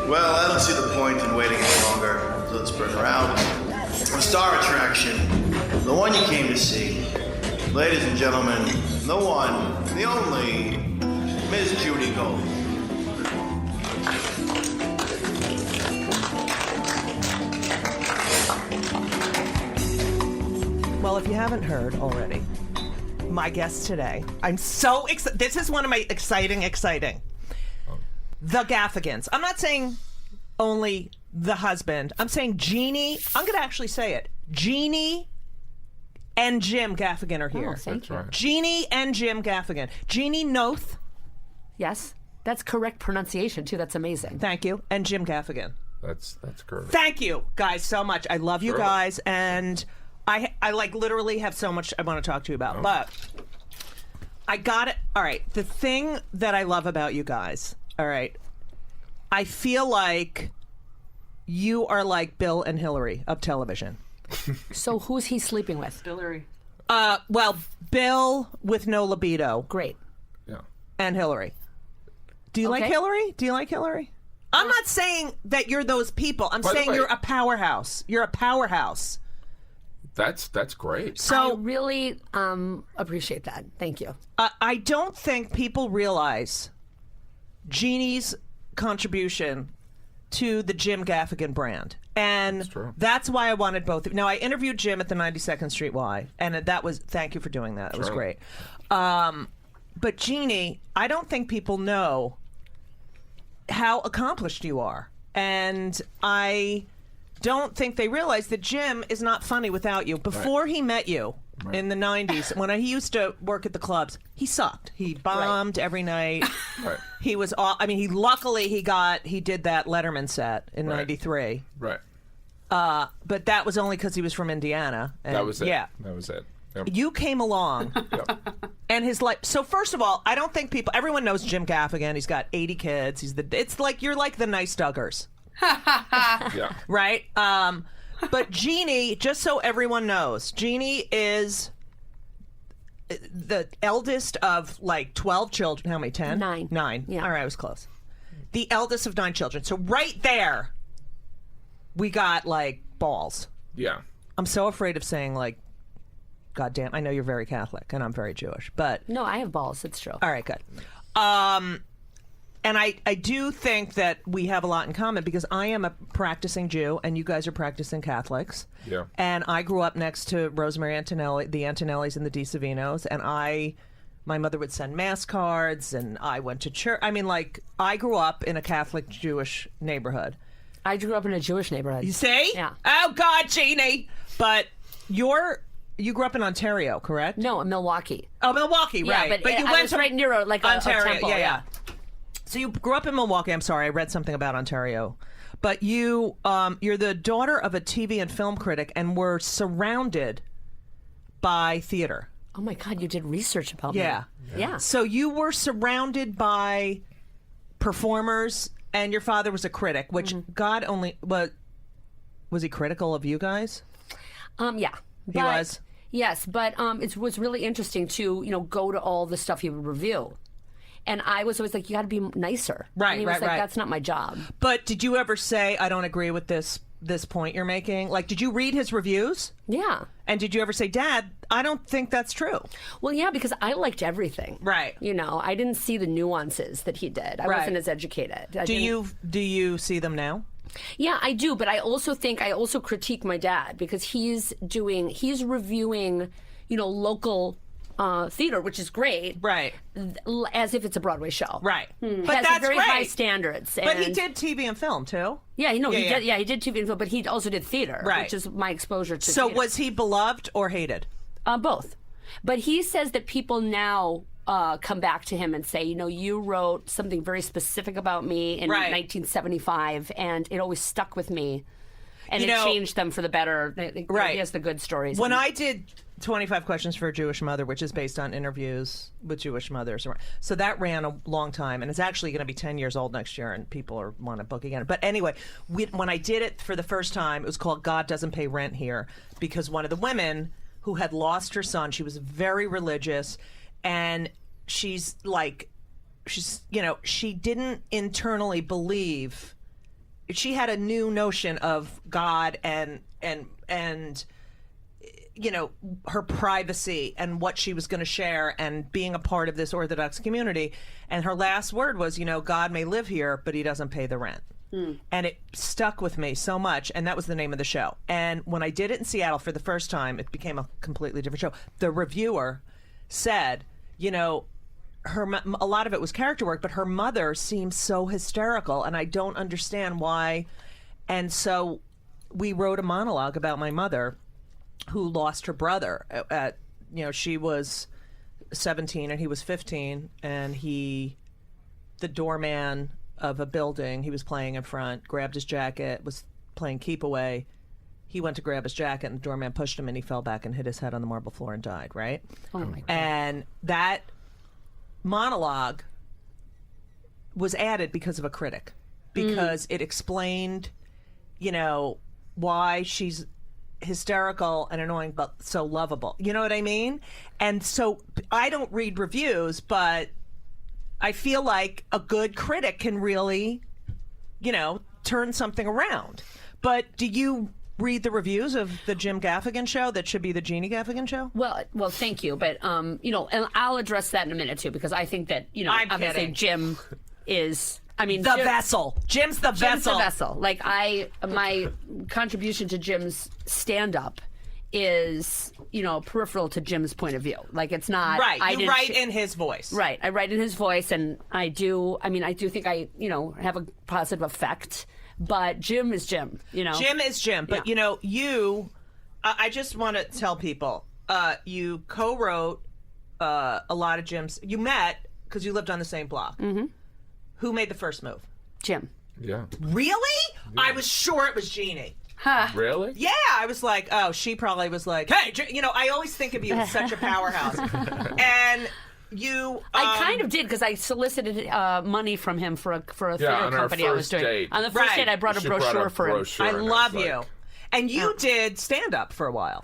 Well, I don't see the point in waiting any longer. So let's bring her out. The star attraction, the one you came to see. Ladies and gentlemen, the one, the only, Miss Judy Gold. Well, if you haven't heard already, my guest today, I'm so excited. This is one of my exciting. The Gaffigans. I'm not saying only the husband. I'm saying Jeannie. I'm going to actually say it. Jeannie and Jim Gaffigan are here. Oh, thank you. Right. Jeannie and Jim Gaffigan. Jeannie Noth. Yes, that's correct pronunciation too. That's amazing. Thank you. And Jim Gaffigan. That's correct. Thank you, guys, so much. I love you Sure. guys, and I like literally have so much I want to talk to you about. But I got it. All right. The thing that I love about you guys, all right, I feel like you are like Bill and Hillary of television. So who's he sleeping with? Hillary. Well, Bill with no libido Great. Yeah. and Hillary. Do you like Okay. Hillary? Do you like Hillary? I'm not saying that you're those people. I'm By the saying way- you're a powerhouse. You're a powerhouse. That's great. So I really appreciate that. Thank you. I don't think people realize Jeannie's contribution to the Jim Gaffigan brand. And true. that's why I wanted both of you. Now, I interviewed Jim at the 92nd Street Y, and that was, thank you for doing that. It was Sure. great. But Jeannie, I don't think people know how accomplished you are. And I don't think they realize that Jim is not funny without you. Before he met you in the 90s, when he used to work at the clubs, he sucked. He bombed every night. Right. He was all, I mean, he did that Letterman set in Right. 93. Right. But that was only because he was from Indiana. And, That was it. Yeah. That was it. Yep. You came along. Yep. And his life. So first of all, I don't think everyone knows Jim Gaffigan. He's got 80 kids. It's like you're like the nice Duggars, Yeah. right? But Jeannie, just so everyone knows, Jeannie is the eldest of like 12 children. How many? 10? Nine. Yeah. All right, I was close. The eldest of 9 children. So right there, we got like balls. Yeah. I'm so afraid of saying like, God damn, I know you're very Catholic and I'm very Jewish, but No, I have balls. It's true. all right, good. And I do think that we have a lot in common because I am a practicing Jew and you guys are practicing Catholics. Yeah. And I grew up next to Rosemary Antonelli, the Antonellis and the DiSavinos, and my mother would send mass cards and I went to church. I mean, like, I grew up in a Catholic Jewish neighborhood. I grew up in a Jewish neighborhood. You see? Yeah. Oh, God, Jeannie. But you grew up in Ontario, correct? No, in Milwaukee. Oh, Milwaukee, Yeah, right. but you I went was to right near like a temple. yeah. So you grew up in Milwaukee. I'm sorry, I read something about Ontario. But you're the daughter of a TV and film critic and were surrounded by theater. Oh my God, you did research about Yeah. me. Yeah. So you were surrounded by performers and your father was a critic, which God only... Was he critical of you guys? Yeah. He was? Yes, but it was really interesting to, go to all the stuff he would review. And I was always like, you got to be nicer. Right, and he was right, like, right. that's not my job. But did you ever say, I don't agree with this point you're making? Like, did you read his reviews? Yeah. And did you ever say, Dad, I don't think that's true? Well, yeah, because I liked everything. Right. I didn't see the nuances that he did. I Right. wasn't as educated. Do you see them now? Yeah, I do, but I also critique my dad because he's reviewing, local theater, which is great. Right. As if it's a Broadway show. Right. But But has that's very great. high standards. But he and- did TV and film, too. Yeah, he Yeah. did. Yeah, he did TV and film, but he also did theater, Right. which is my exposure to. So theater. was he beloved or hated? Both. But he says that people now come back to him and say, you wrote something very specific about me in Right. 1975, and it always stuck with me, and You it know- changed them for the better. Right. He has the good stories. When I did 25 Questions for a Jewish Mother, which is based on interviews with Jewish mothers. So that ran a long time, and it's actually going to be 10 years old next year, and people want to book again. But anyway, when I did it for the first time, it was called God Doesn't Pay Rent Here, because one of the women who had lost her son, she was very religious, and she's she didn't internally believe. She had a new notion of God and her privacy and what she was going to share and being a part of this Orthodox community. And her last word was, God may live here, but he doesn't pay the rent. And it stuck with me so much. And that was the name of the show. And when I did it in Seattle for the first time, it became a completely different show. The reviewer said, a lot of it was character work, but her mother seems so hysterical, and I don't understand why. And so we wrote a monologue about my mother, who lost her brother at she was 17 and he was 15, and the doorman of a building he was playing in front grabbed his jacket, was playing keep away. He went to grab his jacket, and the doorman pushed him, and he fell back and hit his head on the marble floor and died, right? Oh, my God. And that monologue was added because of a critic, because it explained, why she's hysterical and annoying but so lovable. You know what I mean? And so I don't read reviews, but I feel like a good critic can really, turn something around. But do you read the reviews of the Jim Gaffigan show that should be the Jeannie Gaffigan show? Well, thank you, but and I'll address that in a minute too, because I think that I'm obviously kidding. Jim is. The vessel. Jim's the vessel. Jim's the vessel. Like my contribution to Jim's stand-up is, peripheral to Jim's point of view. Like, it's not right. You write in his voice. Right. I write in his voice, and I do think I have a positive effect. But Jim is Jim. Jim is Jim. But yeah. I just want to tell people, you co-wrote a lot of Jim's. You met because you lived on the same block. Mm-hmm. Who made the first move? Jim. Yeah. Really? Yeah. I was sure it was Jeannie. Huh. Really? Yeah, I was like, oh, she probably was like, hey, I always think of you as such a powerhouse. And you... I kind of did, because I solicited money from him for a theater company I was doing. Date. On the first date, I brought a brochure for him. I love you. And you did stand-up for a while.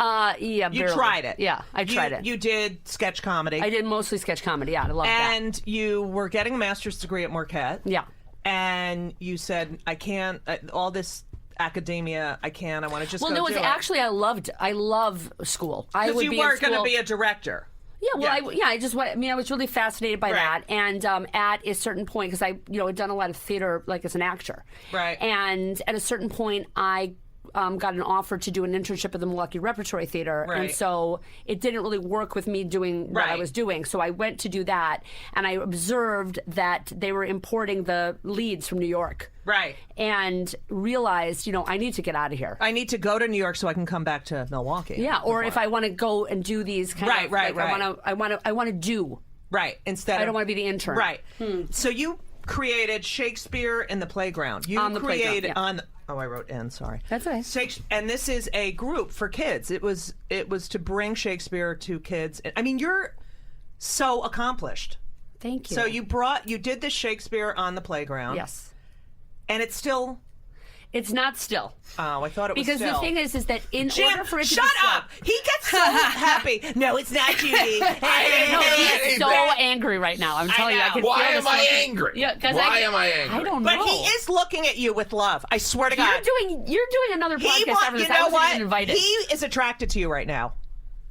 Yeah, you barely. tried it. Yeah, I tried it. You did sketch comedy. I did mostly sketch comedy. Yeah, I love that. And you were getting a master's degree at Marquette. Yeah. And you said, I can't, all this academia, I can't, I want to just well, go no, do it. actually, I love school. Because you were going to be a director. Yeah, well, I was really fascinated by that, and at a certain point, because I, had done a lot of theater, like as an actor, right? And at a certain point, I got an offer to do an internship at the Milwaukee Repertory Theater, right. And so it didn't really work with me doing what I was doing. So I went to do that, and I observed that they were importing the leads from New York. Right. And realized, I need to get out of here. I need to go to New York so I can come back to Milwaukee. Yeah, or if I want to go and do these kind of right. I want to do. Right. Instead I don't want to be the intern. Right. So you created Shakespeare in the Playground. You on the created playground, yeah. on Oh, I wrote N, sorry. That's okay. And this is a group for kids. It was to bring Shakespeare to kids. I mean, you're so accomplished. Thank you. So you did the Shakespeare on the Playground. Yes. And it's still... It's not still. Oh, I thought it was because still. the thing is that in Jim, order for it to shut be still, up! He gets so happy. No, it's not Judy. He's so angry right now. I'm telling you, I can Why feel am this I looking- angry? Yeah, Why am I angry? I don't know. But he is looking at you with love. I swear to God. You're doing another podcast after this. You know I wasn't what? even invited. He is attracted to you right now.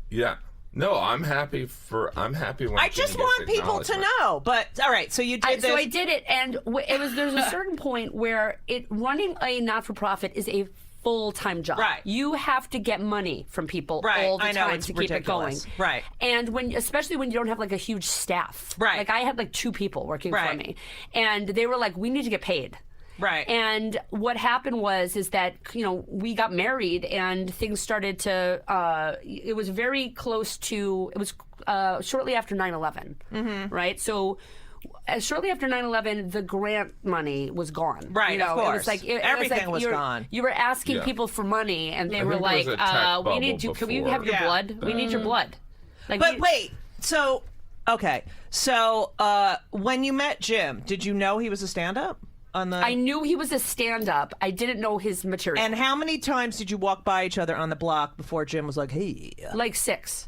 Yeah. No, I'm happy when I just Jeannie want gets people to acknowledgement. know. But all right, so you did this. So I did it, and there's a certain point where running a not-for-profit is a full-time job. Right. You have to get money from people Right. all the I know, time it's to keep it going. ridiculous. Right. And especially when you don't have like a huge staff. Right. Like I had like 2 people working for Right. me, and they were like, "We need to get paid." Right. And what happened is that, we got married and things started to, it was very close to, it was shortly after 9/11, right? So shortly after 9/11, the grant money was gone. Right, of course. It was like, Everything was gone. You were asking Yeah. people for money, and they I were think there like, was a tech we need you, bubble can we have your before. blood? We need your blood. Like, But wait, so okay, so when you met Jim, did you know he was a stand-up? I knew he was a stand-up. I didn't know his material. And how many times did you walk by each other on the block before Jim was like, hey? Like 6.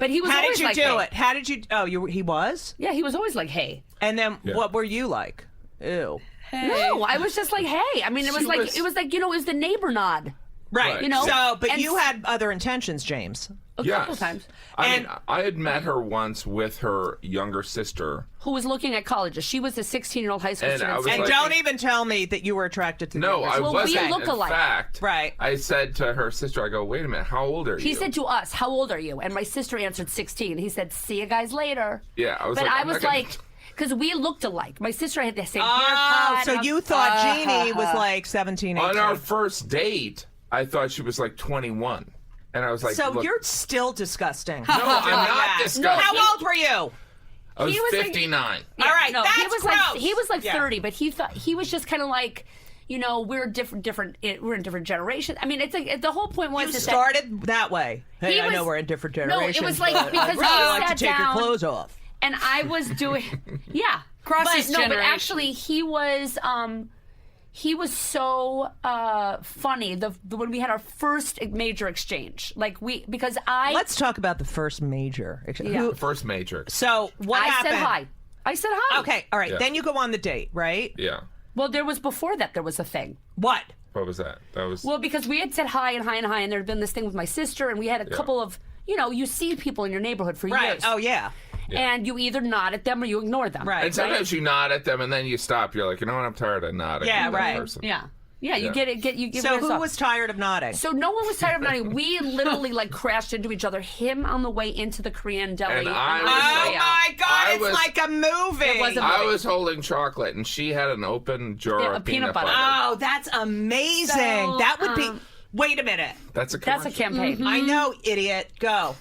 But he was How always did you like, do hey. it? How did you? Oh, he was. Yeah, he was always like, hey. And then Yeah. what were you like? Ew. No, I was just like, hey. I mean, it was like it was the neighbor nod. Right. You know? So, but And you had other intentions, James. A couple times. I mean, I had met her once with her younger sister. Who was looking at colleges. She was a 16-year-old high school And student. I was And like- don't even tell me that you were attracted to No, the I Well, we wasn't. look In alike. fact, Right. I said to her sister, I go, wait a minute, how old are you? He said to us, how old are you? And my sister answered 16. He said, see you guys later. Yeah, I was But like, I I'm was not gonna- like, because we looked alike. My sister had the same Oh, haircut. so and you thought Jeannie was like 17, 18. on our first date, I thought she was like 21. And I was like, So look, you're still disgusting. no, I'm not disgusting. How old were you? I was He was like- 59. Yeah, All right, no, that's he was gross. like he was like Yeah. 30, but he was just kind of like, you know, we're we're in different generations. I mean, it's like the whole point was You is started that way. Hey, He I know was- we're in different No, generations. it was like but because I'd he really like to sat take your down clothes off. and I was doing yeah. Crosses but generations. actually he was so funny when we had our first major exchange. Like because I Let's talk about the first major. Yeah. The first major. So what I happened? said hi. I said hi. Okay, all right. Yeah. Then you go on the date, right? Yeah. Well, there was before that there was a thing. What? What was that? That was. Well, because we had said hi and hi and hi, and there had been this thing with my sister, and we had a couple of, you see people in your neighborhood for Right. years. Oh yeah. And you either nod at them or you ignore them. Right. and sometimes you nod at them and then you stop. You're like, you know what? I'm tired of nodding. Yeah, at that right. person. Yeah. Yeah, you Yeah. you give So it a who stop. was tired of nodding? So no one was tired of nodding. We literally like crashed into each other. Him on the way into the Korean deli. And on I the was Oh way out. my God! I It's was- like a movie. It was a I was holding chocolate and she had an open jar Yeah, of peanut butter. Oh, that's amazing. So, that would be. Wait a minute. That's a That's a commercial. campaign. I know, idiot. Go.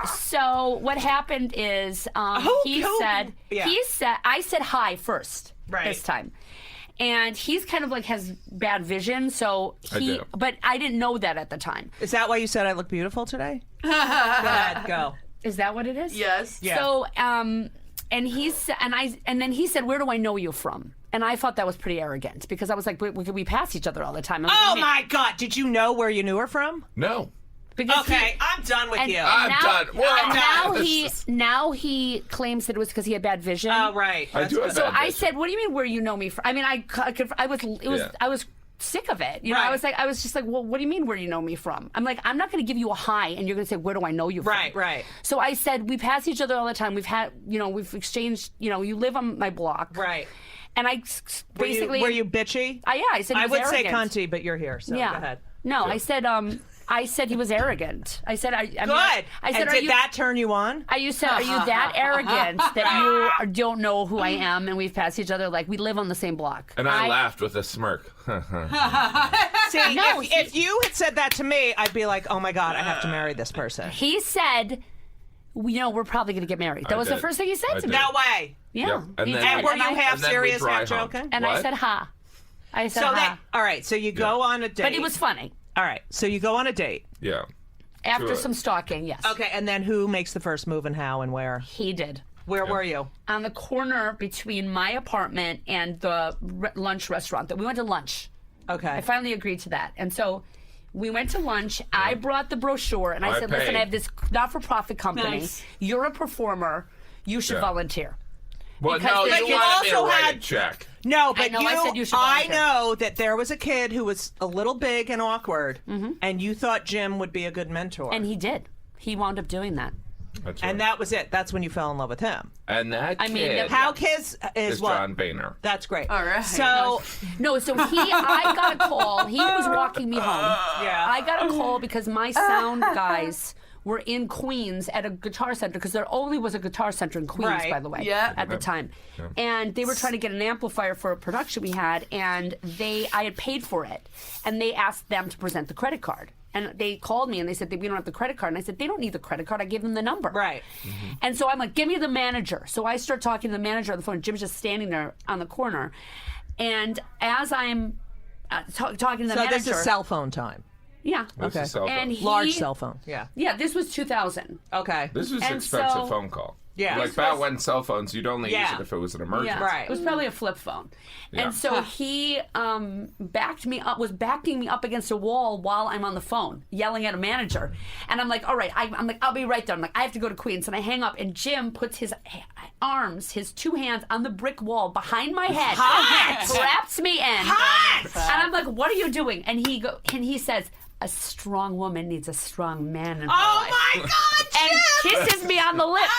So what happened is he who- said yeah. I said hi first Right. this time. And he's kind of like has bad vision, so I do. but I didn't know that at the time. Is that why you said I look beautiful today? Go ahead. Go. Is that what it is? Yes. Yeah. So and then he said, "Where do I know you from?" And I thought that was pretty arrogant because I was like, we pass each other all the time. I was Oh like, my God! Did you know where you knew her from? No. because Okay, I'm done with and, you. I'm now, done. We're and done. now he claims that it was because he had bad vision. Oh right. I do have So bad I vision. said, "What do you mean where you know me from?" I mean, Yeah. I was sick of it. You know, Right. I was just like, "Well, what do you mean where you know me from?" I'm like, "I'm not going to give you a hi and you're going to say, where do I know you from?" Right. So I said, "We pass each other all the time. We've exchanged. You live on my block." Right. And I basically Were you bitchy? I said he I was would say arrogant. cunty, but you're here, so Yeah. go ahead. No, I said he was arrogant. I said, I Good. I said, and are did you? that turn you on? Are you that arrogant that you don't know who I am and we've passed each other like we live on the same block? And I laughed with a smirk. See, No, if you had said that to me, I'd be like, oh my God, I have to marry this person. He said, we're probably going to get married. That was the did. first thing he said I to did. me. No way. Yeah. Yep. And he then- did. And were you I- half and then we serious, dry half hump. joking? And I What? said, ha. I said, So ha. that, all right, so you go on a date. But it was funny. All right, so you go on a date. Yeah. After Sure. some stalking, yes. Okay, and then who makes the first move and how and where? He did. Where were you? On the corner between my apartment and the lunch restaurant that we went to lunch. Okay. I finally agreed to that. And so we went to lunch. I brought the brochure and I I said, listen, paid. I have this not-for-profit company. Nice. You're a performer. You should Yeah. volunteer. Well, Because no, they- you But you wanted me to also write had- a check. No, but know, I said you should I volunteer. know that there was a kid who was a little big and awkward, and you thought Jim would be a good mentor. And he did. He wound up doing that. That's And right. that was it. That's when you fell in love with him. And that I mean, kid How kids is is what? John Boehner. That's great. All right. So, No, so I got a call. He was walking me home. yeah. I got a call because my sound guys were in Queens at a guitar center because there only was a guitar center in Queens, Right. by the way, Yeah. at the time. And they were trying to get an amplifier for a production we had, and I had paid for it, and they asked them to present the credit card. And they called me and they said, we don't have the credit card. And I said, they don't need the credit card. I gave them the number. Right. And so I'm like, give me the manager. So I start talking to the manager on the phone. Jim's just standing there on the corner. And as I'm talking to the So manager. this is cell phone time. Yeah. This is cell phone. And he, Large cell phone. Yeah. Yeah, this was 2000. Okay. This was an And expensive so- phone call. Yeah. Like This back was- when cell phones, you'd only use Yeah. it if it was an emergency. Yeah. Right. It was probably a flip phone. Yeah. And so he was backing me up against a wall while I'm on the phone, yelling at a manager. And I'm like, all right, I'm like, I'll be right there. I'm like, I have to go to Queens. And I hang up, and Jim puts his arms, his 2 hands on the brick wall behind my head. Traps me in. And I'm like, what are you doing? And he says, a strong woman needs a strong man in her life. my God, And kisses me on the lips.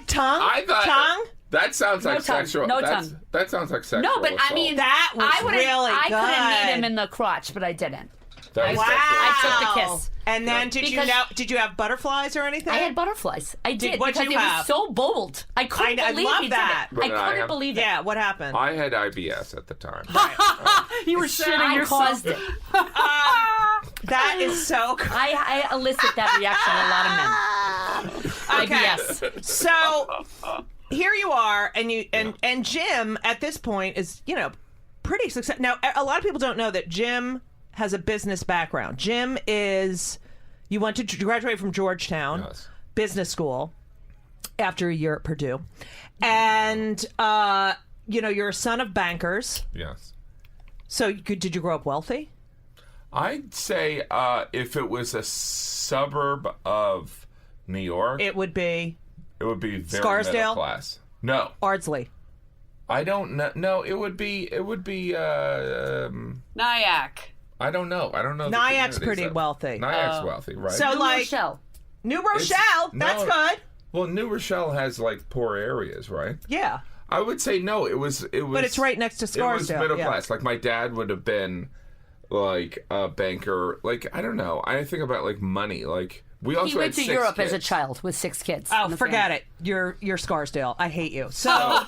Tongue? I thought Tongue? that sounds like tongue. sexual. No that's- tongue. That sounds like sexual. No, but I assault. mean, That was I wouldn't- really I couldn't good. meet him in the crotch, but I didn't. That was Wow. sexual I assault. took the kiss. And then did you have butterflies or anything? I had butterflies. I did what'd because you it have? was so bold. I couldn't I believe love he that. did it. I But I couldn't have- believe it. Yeah, what happened? I had IBS at the time. You were shitting I yourself. caused it. That is so cool. I elicit that reaction in a lot of men. IBS. So here you are, and Jim at this point is pretty successful. Now a lot of people don't know that Jim has a business background. Jim you went to graduate from Georgetown Yes. Business School after a year at Purdue, and you're a son of bankers. Yes. So did you grow up wealthy? I'd say if it was a suburb of New York, It would be it would be very Scarsdale? middle class. No, Ardsley. I don't know. No, it would be. Nyack. I don't know. I don't know. the Nyack's communities pretty that- wealthy. Nyack's wealthy, right? So New like Rochelle. New Rochelle, that's no. good. Well, New Rochelle has like poor areas, right? Yeah. I would say no. It was. But it's right next to It was Scarsdale. middle yeah. class. Like my dad would have been, like a banker. Like I don't know. I think about like money. Like we also He went had to 6 Europe kids. as a child with 6 kids. Oh, in the forget family. it. You're Scarsdale. I hate you. So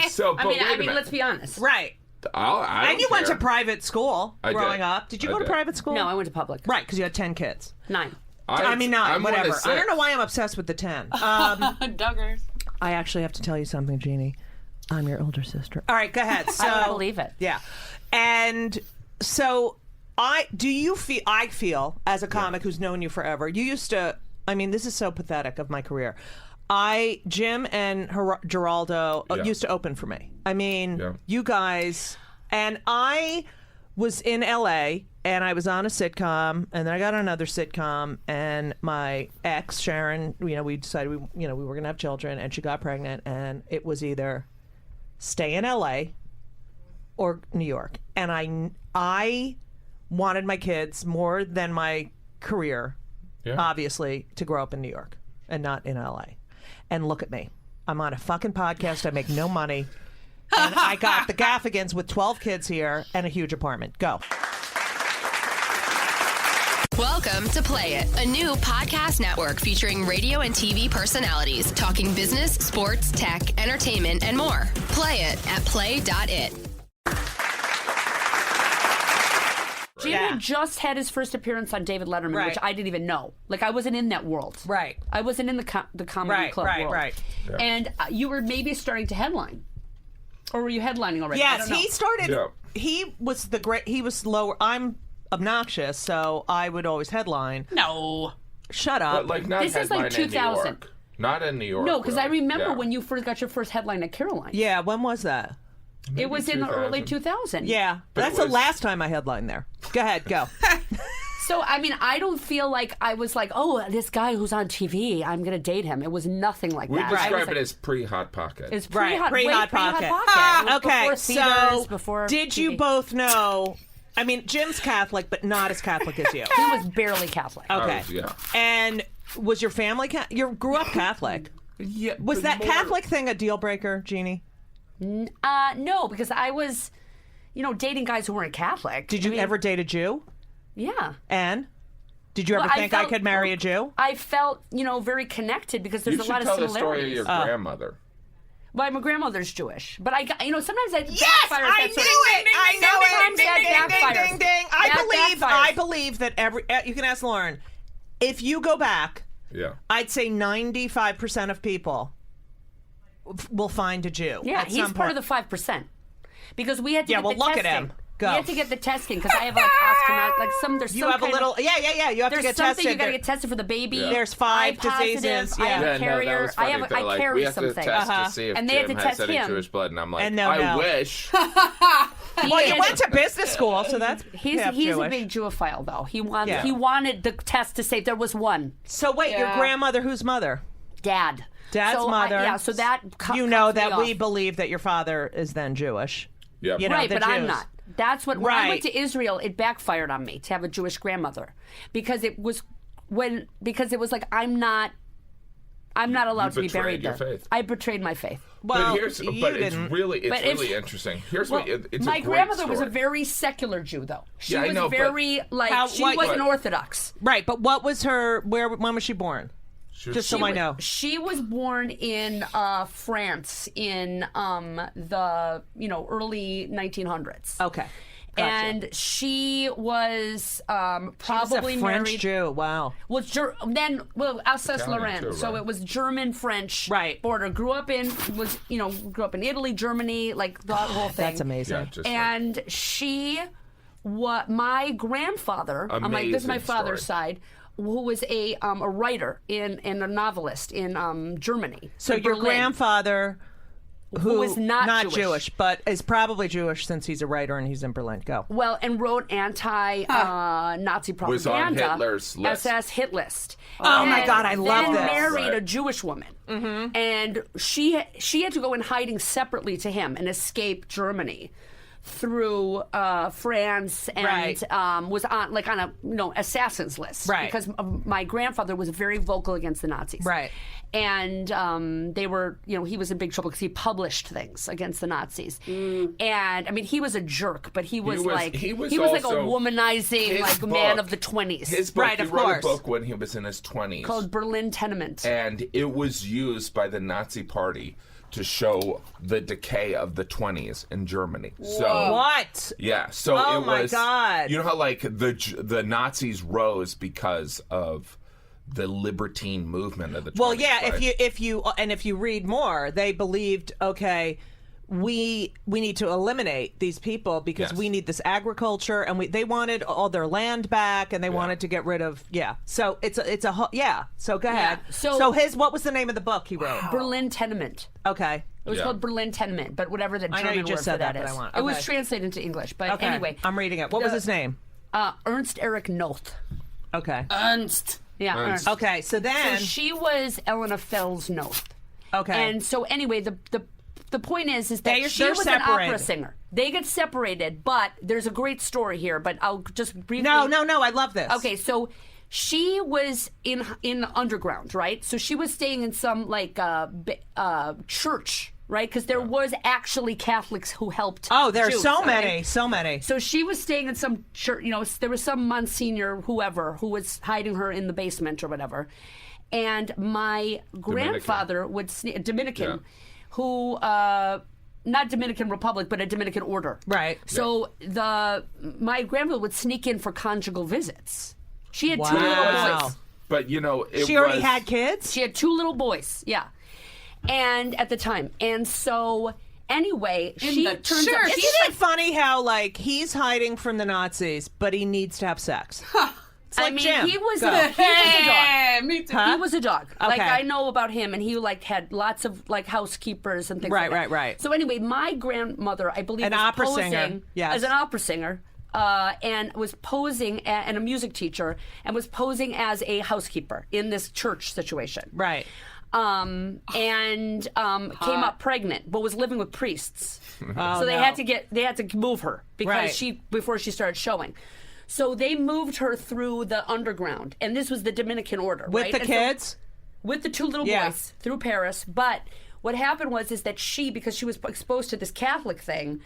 So, but I wait a mean, minute. let's be honest. right. I don't and you went to care. private school I growing did. up. Did you I go to did. private school? No, I went to public. Right, because you had 10 kids. 9. I mean, 9, I'm one of whatever. I 6. don't know why I'm obsessed with the 10. Duggars. I actually have to tell you something, Jeannie. I'm your older sister. All right, go ahead. So, I don't believe it. Yeah. And so I feel as a comic who's known you forever, you used to, I mean, this is so pathetic of my career. Jim and Geraldo Yeah. used to open for me. I mean, Yeah. you guys, and I was in LA and I was on a sitcom and then I got on another sitcom and my ex, Sharon, we decided we were going to have children and she got pregnant and it was either stay in LA or New York. And I wanted my kids more than my career, Yeah. obviously, to grow up in New York and not in LA. And look at me. I'm on a fucking podcast. I make no money. And I got the Gaffigans with 12 kids here and a huge apartment. Go. Welcome to Play It, a new podcast network featuring radio and TV personalities talking business, sports, tech, entertainment, and more. Play it at play.it. Jim Yeah. had just had his first appearance on David Letterman, Right. which I didn't even know. Like, I wasn't in that world. Right. I wasn't in the comedy club world. Right. Yeah. And you were maybe starting to headline. Or were you headlining already? I Yes, don't know. he started. Yeah. He was He was lower. I'm obnoxious, so I would always headline. No. Shut up. But like not This is like headline in New 2000. York. Not in New York. No, because I really. remember Yeah. when you first got your first headline at Caroline. Yeah, when was that? It was in the early 2000. 2000s. Yeah, But that's it was- the last time I headlined there. Go ahead, go. So, I mean, I don't feel like I was like, oh, this guy who's on TV, I'm going to date him. It was nothing like We that. I was describe like, it as pre-hot pocket. it's Right, pre-hot, pre-Hot way Pocket. Pre-Hot Pocket. It was Okay, before theaters, so before did you TV. both know? I mean, Jim's Catholic, but not as Catholic as you. He was barely Catholic. Okay. yeah. And was your family? You grew up Catholic. Yeah. Was but that more- Catholic thing a deal breaker, Jeannie? No, because I was, dating guys who weren't Catholic. Did you ever date a Jew? Yeah. And did you ever Well, I think I felt- could marry a Jew? I felt, very connected because there's You a should lot of tell the similarities. story of your grandmother. Well, my grandmother's Jewish, but sometimes that Yes, backfires. I that knew sort of- it. I know it. Sometimes Ding, that ding, ding, backfires. ding, ding. That I backfires. believe that you can ask Lauren. If you go back, Yeah. I'd say 95% of people will find a Jew. Yeah, at he's some part point. of the 5%. Because we had to Yeah, get well, the look testing. at him. Go. We had to get the testing because I have like osteo, like some. There's You some have a kind little. Of, Yeah. You have to there's get something tested. you got to get tested for the baby. Yeah. There's 5 I'm positive, diseases. I have Yeah. a carrier. No, that was funny. They're I like, carry we have something. to test to see if And they had Jim to has test any him. Jewish blood, and I'm like, And no. I wish. Well, you went to business school, so that's He's half a Jewish. big Jewophile though. He wanted Yeah. he wanted the test to say there was one. So wait, your Yeah. grandmother, whose mother? Dad. Dad's so mother. So that You know cuts me that we off. believe that your father is then Jewish. Yep. You know, Right, the but I'm Jews. not. That's what when I went Right. to Israel, it backfired on me to have a Jewish grandmother because it was like I'm not allowed to be betrayed buried your there. faith. I betrayed my faith. Well, but it's didn't. really But it's- interesting. Here's Well, what it's my a great grandmother was a story. very secular Jew, though. She Yeah, I was know, but- very she what- wasn't but- Orthodox. Right, but what was her? When was she born? Just so I know. She was born in France in the early 1900s. Okay. Gotcha. And she was She was probably a French married. Jew. Wow. Well, Alsace Italian, Lorraine. too, So right? it was German French Right. border. Grew up in Italy, Germany, like the whole thing. That's amazing. Yeah, just And my grandfather, this is my Amazing father's story. side, who was a writer and a novelist in Germany. So in your Berlin. grandfather, who was not Jewish, but is probably Jewish since he's a writer and he's in Berlin. Go. Well, and wrote anti-Nazi propaganda. Was on Hitler's list. SS hit list. Oh, my And God, I love then this. married Right. a Jewish woman, and she had to go in hiding separately to him and escape Germany through France and Right. was on a assassin's list, Right. because my grandfather was very vocal against the Nazis, Right. and they were, he was in big trouble because he published things against the Nazis. And I mean, he was a jerk, but he was like a also- womanizing his man book- of the 20s. His book, Right, he of wrote course. a book when he was in his 20s. called Berlin Tenement. And it was used by the Nazi Party to show the decay of the 20s in Germany. So What? yeah, so Oh, it my was. God. You know how like the Nazis rose because of the libertine movement of the 20s. Well, yeah. right? If you read more, they believed, okay, we need to eliminate these people because Yes. we need this agriculture, and they wanted all their land back, and they wanted to get rid of So it's a So go ahead. So- what was the name of the book he wrote? Berlin Tenement. Okay. It was Yeah. called Berlin Tenement, but whatever the I German know you just word said for that, that but is. I want- It was okay. translated into English, but Okay. anyway. I'm reading it. What was his name? Ernst Erich Noth. Okay. Ernst. Yeah, Ernst. Ernst. Okay. So then. So she was Elena Fels Noth. Okay. And so anyway, the point is that They're she was an separated. opera singer. They get separated, but there's a great story here. But I'll just briefly. No. I love this. Okay, so she was in the underground, right? So she was staying in some church, right? Because there was actually Catholics who helped. Oh, there's Jews, so okay? many. So many. So she was staying in some church. There was some Monsignor, whoever, who was hiding her in the basement or whatever. And my grandfather would Dominican, Yeah. who not Dominican Republic, but a Dominican order. Right. So my grandmother would sneak in for conjugal visits. She had two little Wow. boys. But She already had kids? She had two little boys. Yeah. And at the time, and so anyway, she the turns church. out Isn't it funny how, like, he's hiding from the Nazis, but he needs to have sex? It's like I mean, Jim. he was Go. a dog. Hey, me too. He was a dog. Like, Okay. I know about him, and he had lots of housekeepers and things Right, like that. right. So anyway, my grandmother, I believe, An was opera posing singer. Yes. as an opera singer. And was posing and a music teacher, and was posing as a housekeeper in this church situation. Right. And came up pregnant, but was living with priests. Oh, So they no. had to move her because Right. before she started showing. So they moved her through the underground, and this was the Dominican order, With right? the And so- kids? with the two little Yeah. boys through Paris. But what happened was that because she was exposed to this Catholic thing,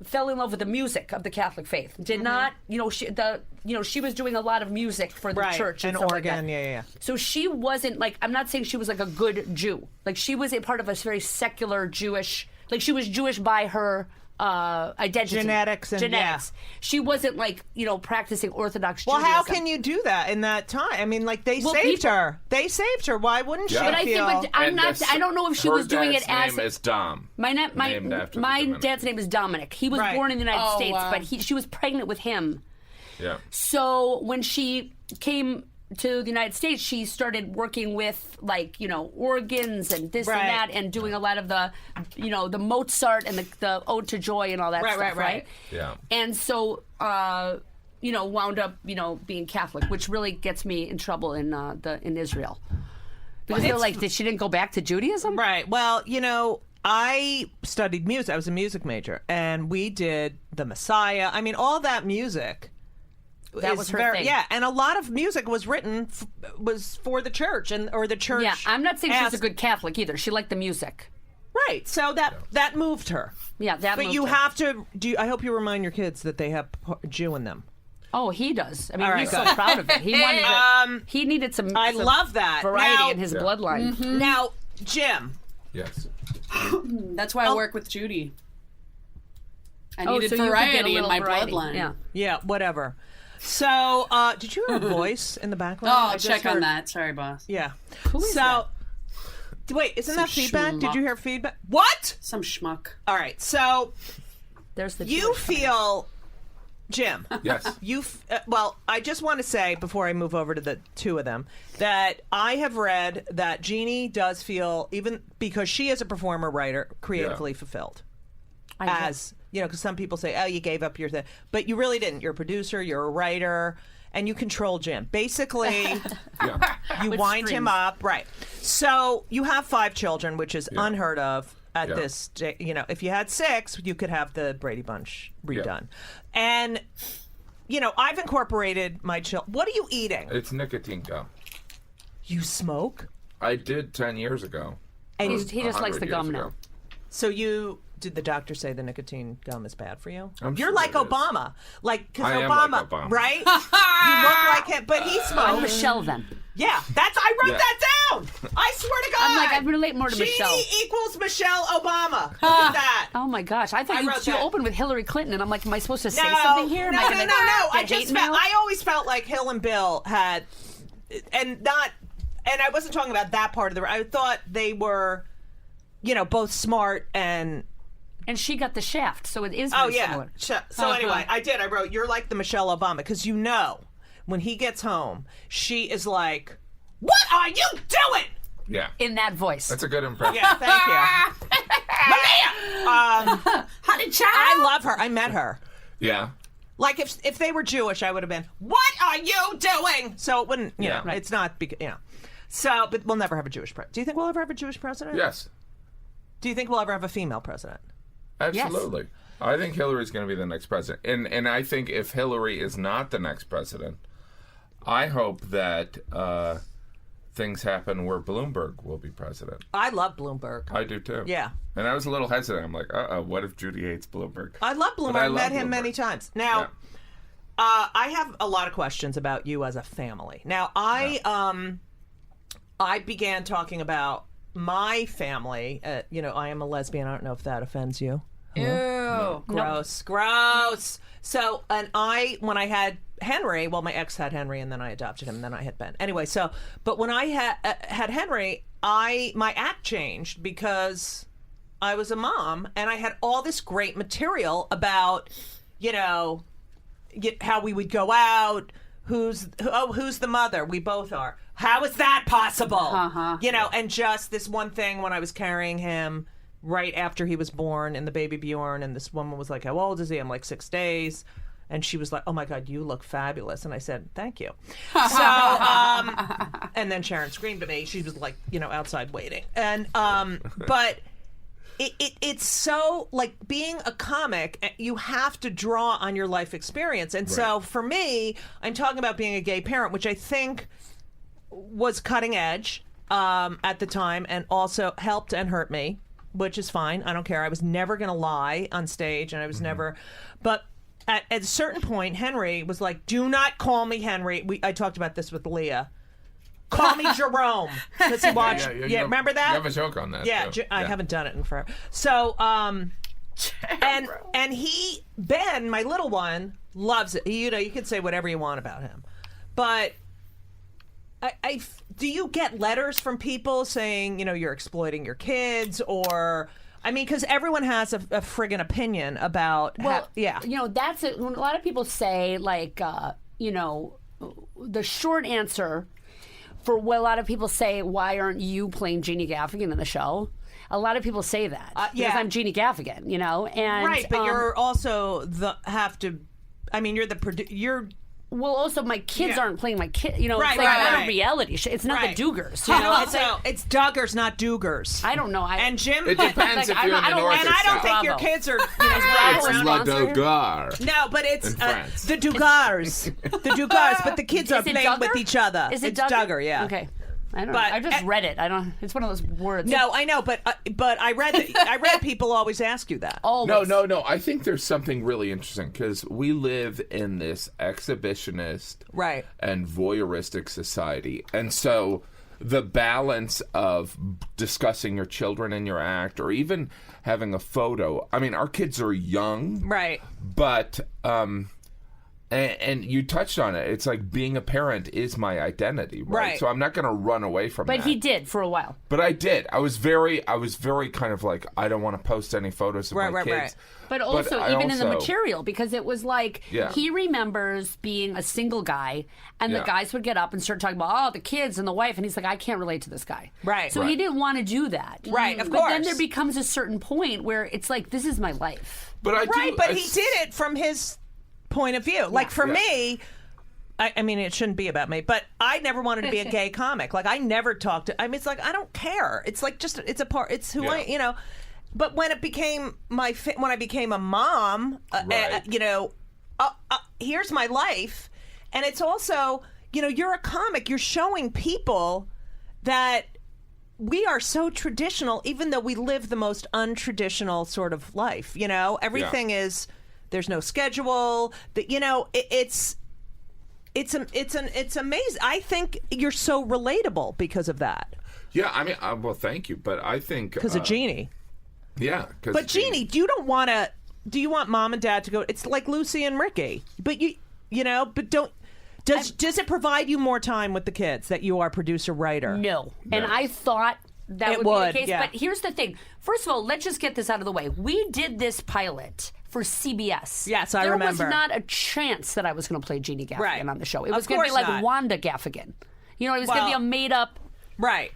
fell in love with the music of the Catholic faith. Did not, she was doing a lot of music for the Right. church and And stuff organ, like that. yeah. So she wasn't like, I'm not saying she was like a good Jew. Like she was a part of a very secular Jewish, like she was Jewish by her identity, Genetics and- She wasn't like practicing Orthodox Well, Judaism. how can you do that in that time? I mean, like they Well, saved people- her. They saved her. Why wouldn't she Yeah. But I feel? think, but I'm And not. this- I don't know if she her was doing it dad's as name is Dom. Named after the my Dominican. dad's name is Dominic. He was Right. born in the United Oh, States, wow. but she was pregnant with him. Yeah. So when she came to the United States, she started working with organs and this Right. and that, and doing a lot of the the Mozart and the Ode to Joy and all that Right, stuff, right. Yeah. And so wound up being Catholic, which really gets me in trouble in Israel because they're like, she didn't go back to Judaism, Right. Well, I studied music. I was a music major, and we did the Messiah. I mean, all that music. That is was her very, thing. Yeah, and a lot of music was written was for the church or the church. Yeah, I'm not saying she was a asked- good Catholic either. She liked the music. Right. So that moved her. Yeah, that. But moved you her. have to do. I hope you remind your kids that they have Jew in them. Oh, he does. I mean, All right, he's so good. proud of it. He wanted it. He needed some. I some love that. variety Now- in his Yeah. bloodline. Now, Jim. Oh. Yes. That's why I work with Judy. I Oh, needed so you could get a variety in little my variety. bloodline. Yeah. Yeah, whatever. So, did you hear a voice in the background? Oh, I I'll just check on heard- that. Sorry, boss. Yeah. is so, wait, isn't that feedback? Did schmuck. you hear feedback? What? Some schmuck. All right. So, There's the. you Jewish- feel, Jim. Yes. Well, I just want to say before I move over to the two of them that I have read that Jeannie does feel, even because she is a performer, writer, creatively fulfilled. I guess. As because some people say, "Oh, you gave up your thing," but you really didn't. You're a producer, you're a writer, and you control Jim. Basically, Yeah. you With wind him strings. up, right? So you have 5 children, which is unheard of at Yeah. this. If you had 6, you could have the Brady Bunch redone, and I've incorporated my children. What are you eating? It's nicotine gum. You smoke, I did 10 years ago. and He just likes 100 the gum years now. ago. so did the doctor say the nicotine gum is bad for you? I'm You're sure like it is. Obama, because I am Obama, like Obama. right? You look like him, but he I'm smokes. Michelle then. Yeah, I wrote Yeah. that down. I swear to God. I'm like, I relate more to Jeannie Michelle. equals Michelle Obama. Look at that. Oh my gosh! I thought I you wrote you that. opened with Hillary Clinton, and I'm like, am I supposed to say No, something here? Am no, I no, gonna no. I get just hate mail? I always felt like Hill and Bill had, and I wasn't talking about that part of the. I thought they were, both smart and. And she got the shaft, so it is. Oh very yeah. similar. So anyway, I wrote you're like the Michelle Obama because when he gets home, she is like, "What are you doing?" Yeah. In that voice. That's a good impression. Yeah, thank you. Malia! Honey child. I love her. I met her. Yeah. Like if they were Jewish, I would have been, "What are you doing?" So it wouldn't, Yeah. Right. it's not because, So, but we'll never have a Jewish president. Do you think we'll ever have a Jewish president? Yes. Do you think we'll ever have a female president? Absolutely. I think Hillary's going to be the next president. And I think if Hillary is not the next president, I hope that things happen where Bloomberg will be president. I love Bloomberg. I do too. Yeah. And I was a little hesitant. I'm like, what if Judy hates Bloomberg? I love Bloomberg. But I I've met love him Bloomberg. many times. Now, Yeah. I have a lot of questions about you as a family. Now, I began talking about my family. I am a lesbian. I don't know if that offends you. Ew. Gross. So, when I had Henry, well, my ex had Henry, and then I adopted him, and then I had Ben. Anyway, but when I had Henry, my act changed because I was a mom, and I had all this great material about, how we would go out. Who's the mother? We both are. How is that possible? And just this one thing when I was carrying him right after he was born in the baby Bjorn, and this woman was like, "How old is he?" I'm like, 6 days. And she was like, "Oh my God, you look fabulous." And I said, "Thank you." So, and then Sharon screamed at me. She was like, outside waiting. And, but it's so, like, being a comic, you have to draw on your life experience. And so for me, I'm talking about being a gay parent, which I think was cutting edge at the time and also helped and hurt me, which is fine. I don't care. I was never going to lie on stage, and I was never, but at a certain point, Henry was like, "Do not call me Henry." I talked about this with Leah. Call me Jerome, because he watched. you Yeah, have- remember that? You have a joke on that. Yeah, too. I haven't done it in forever. So, And Ben, my little one, loves it. You can say whatever you want about him, but do you get letters from people saying, you're exploiting your kids, or? I mean, because everyone has a friggin' opinion about. Well, yeah. That's it. When a lot of people say, like, the short answer for what a lot of people say, why aren't you playing Jeannie Gaffigan in the show? A lot of people say that because I'm Jeannie Gaffigan, and right. But you're also you're. Well, also my kids aren't playing my kid. It's right, not a reality show. It's not the Duggars. It's Duggars, not Duggars. I don't know. And Jim, It depends if you're in the north and or I don't south. think your kids are. It's La Duggar. No, but it's In France. the Duggars. The Duggars, but the kids are Is it playing Duggar? with each other. Is it it's Duggar? Duggar, yeah. Okay. I don't know. But- I just read it. I don't. It's one of those words. No, I know, but I read people always ask you that. Always. No. I think there's something really interesting because we live in this exhibitionist Right. and voyeuristic society. And so the balance of discussing your children in your act or even having a photo. I mean, our kids are young. Right. But and you touched on it. It's like being a parent is my identity, right? So I'm not going to run away from that. But he did for a while. But I did. I was very kind of like, I don't want to post any photos of my kids. Right. But also, I even in the material, because it was like, Yeah. he remembers being a single guy, and the Yeah. guys would get up and start talking about, the kids and the wife, and he's like, I can't relate to this guy. Right. So he didn't want to do that. Right, of But then course. there becomes a certain point where it's like, this is my life. But I Right, do, but he did it from his point of view. Like for Yeah. me, I mean, it shouldn't be about me, but I never wanted to be a gay comic. Like I never talked to. I mean, it's like I don't care. It's like just it's a part. It's who Yeah. But when it became when I became a mom, Right. here's my life, and it's also you're a comic. You're showing people that we are so traditional, even though we live the most untraditional sort of life. Everything is. There's no schedule. It's amazing. I think you're so relatable because of that. Yeah, I mean, well, thank you, but I think Because of Jeannie. Yeah, But Jeannie, you don't want to. Do you want mom and dad to go? It's like Lucy and Ricky. But but don't. Does it provide you more time with the kids that you are producer writer? No. And I thought that It would be would, the case. yeah. But here's the thing. First of all, let's just get this out of the way. We did this pilot for CBS. Yes, I there remember. There was not a chance that I was going to play Jeannie Gaffigan Right. on the show. It Of was going to be course like not. Wanda Gaffigan. It was going to be a made up. Right.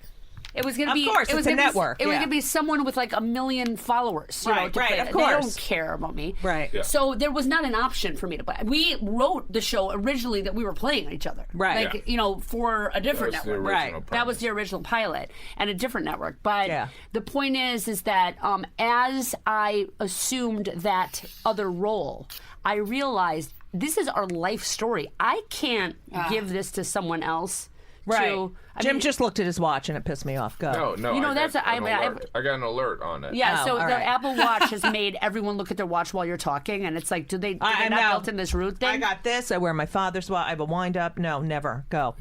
It was going to Of be. course, it was it's a gonna network, Be, it was yeah. going to be someone with like 1 million followers. Right, to right, play of it. course. They don't care about me. Right. Yeah. So there was not an option for me to play. We wrote the show originally that we were playing each other. Right. Like for a different That was the network. original Right. That was the original pilot and a different network. But Yeah. the point is that as I assumed that other role, I realized this is our life story. I can't give this to someone else. Right. I Jim mean, just looked at his watch and it pissed me off. Go. No. I that's got I an mean, alert. I got an alert on it. Yeah, Oh, so all the right. Apple Watch has made everyone look at their watch while you're talking, and it's like, do they not know. built in this root thing? I got this. I wear my father's watch. I have a wind up. No, never. Go.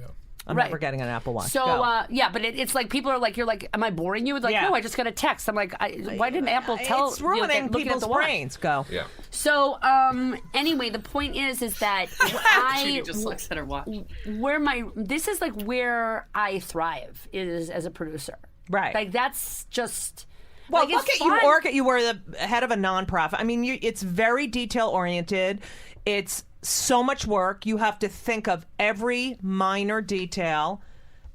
I'm Right. never getting an Apple Watch. So, Go. yeah, but it's like people are like, you're like, am I boring you? It's like, Yeah. no, I just got a text. I'm like, why didn't Apple tell It's ruining looking at people's the watch? brains. Go. Yeah. So, anyway, the point is that Judy I just looks at her watch. this is like where I thrive is as a producer. Right. Like that's just. Well, like, look it's at you, fun. Orca. You were the head of a nonprofit. I mean, it's very detail oriented. It's so much work. You have to think of every minor detail,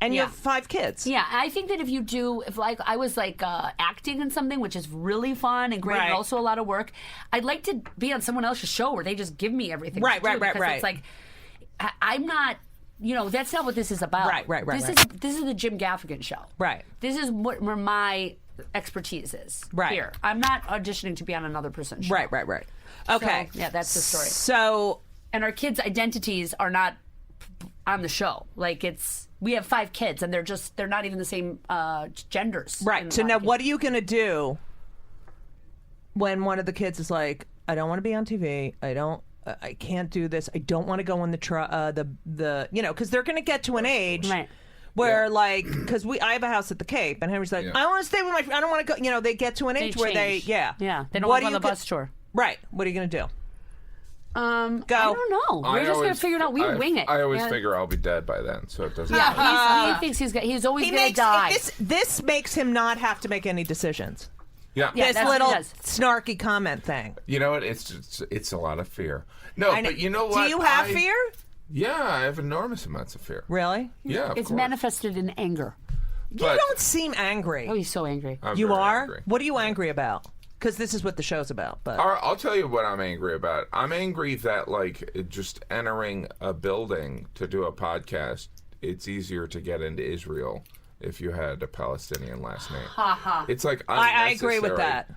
and you Yeah. have 5 kids. Yeah, I think that if like I was like acting in something, which is really fun and great, Right. and also a lot of work, I'd like to be on someone else's show where they just give me everything. Right, to do, right. because It's like I'm not. That's not what this is about. Right. This is the Jim Gaffigan show. Right. This is where my expertise is. Right. Here, I'm not auditioning to be on another person's show. Right. Okay. So, yeah, that's the story. So, And our kids' identities are not on the show. Like we have 5 kids, and they're not even the same genders. right. So now, what are you going to do when one of the kids is like, "I don't want to be on TV. I can't do this. I don't want to go in because they're going to get to an age Right. Where because I have a house at the Cape, and Henry's like, I want to stay with I don't want to go. You know, they get to an age where they they don't What want to go on you the bus tour. Right. What are you going to do? Go. I don't know. We're just going to figure it out. We wing it. I always figure I'll be dead by then, so it doesn't. Yeah, he thinks he's always going to die. This makes him not have to make any decisions. Yeah. This that's little what it does. snarky comment thing. You know what? It's a lot of fear. No, but you know what? Do you have fear? Yeah, I have enormous amounts of fear. Really? Yeah, of It's course. manifested in anger. You But don't seem angry. Oh, he's so angry. I'm You very are? angry. What are you angry about? Because this is what the show's about. But I'll tell you what I'm angry about. I'm angry that just entering a building to do a podcast, it's easier to get into Israel if you had a Palestinian last name. It's like I agree with unnecessary. that.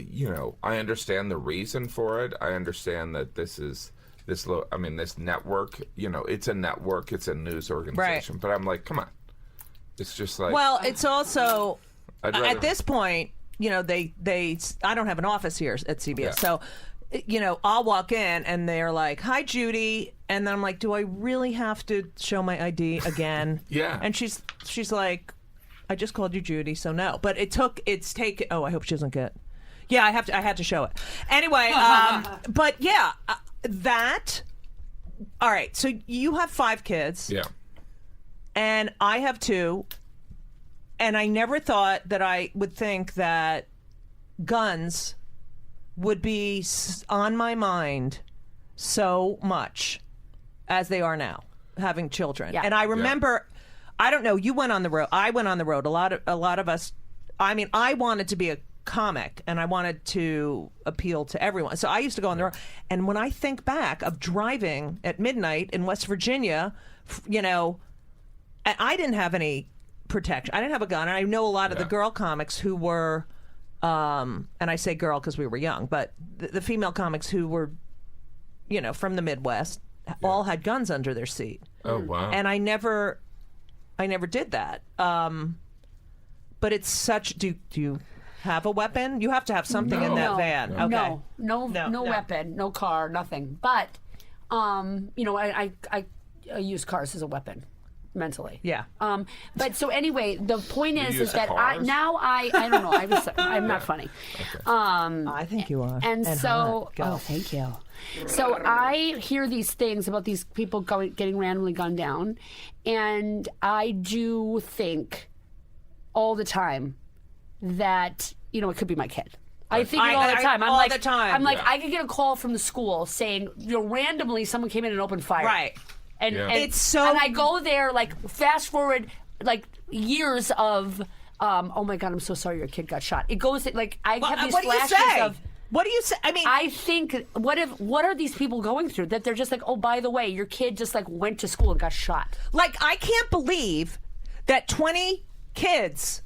You know I understand the reason for it. I understand that this network. You know, it's a network. It's a news organization. But I'm like, come on. It's just like. well, it's also I'd rather- at this point, you know, they I don't have an office here at CBS, Yeah. so you know, I'll walk in and they're like, "Hi, Judy," and then I'm like, "Do I really have to show my ID again?" Yeah. And she's like, "I just called you Judy, so no." But it's taken. Oh, I hope she doesn't get. Yeah, I had to show it anyway. But yeah, that. All right, so you have 5 kids. Yeah. And I have 2. And I never thought that I would think that guns would be on my mind so much as they are now, having children. Yeah. And I remember, I don't know, you went on the road. I went on the road. A lot of us. I mean, I wanted to be a comic and I wanted to appeal to everyone. So I used to go on the road. And when I think back of driving at midnight in West Virginia, you know, and I didn't have any protection. I didn't have a gun. And I know a lot of the girl comics who were, and I say girl because we were young, but the female comics who were, you know, from the Midwest, all had guns under their seat. Oh wow. And I never did that. But it's such. Do you have a weapon? You have to have something in that van. Okay. No weapon, no car, nothing. But, you know, I use cars as a weapon. Mentally, Yeah. But so anyway, the point is use that cars? I don't know. I'm not funny. I think you are. And so, hot. Go. thank you. So I hear these things about these people getting randomly gunned down, and I do think all the time that, you know, it could be my kid. I think it all the time. all the time. I'm like, Yeah. I could get a call from the school saying, you know, randomly someone came in and opened fire. Right. And, Yeah. and It's so- and I go there, like, fast forward, like, years of, oh my God, I'm so sorry your kid got shot. It goes, like, I have these what do you flashes say? of, What do you say? I mean, I think, what are these people going through? That they're just like, oh, by the way, your kid just, like, went to school and got shot. like, I can't believe that 20 kids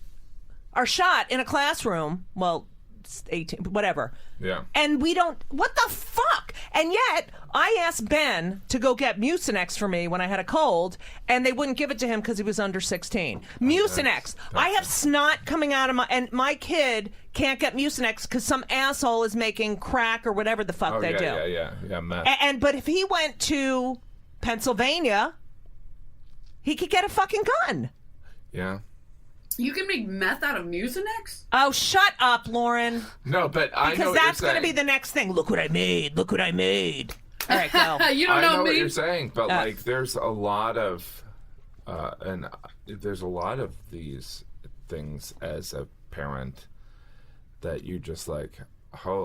are shot in a classroom. Well, it's 18, whatever. Yeah. And we don't. What the fuck? And yet, I asked Ben to go get Mucinex for me when I had a cold, and they wouldn't give it to him because he was under 16. Mucinex. I have snot coming out of and my kid can't get Mucinex because some asshole is making crack or whatever the fuck Oh they yeah, do. yeah, meth. And but if he went to Pennsylvania, he could get a fucking gun. Yeah. You can make meth out of Mucinex? Oh, shut up, Lauren. No, but I know Because what that's you're going to be saying. the next thing. Look what I made. Look what I made. All right, go. You don't I know me. what you're saying, but like, there's a lot of, there's a lot of these things as a parent that you just like,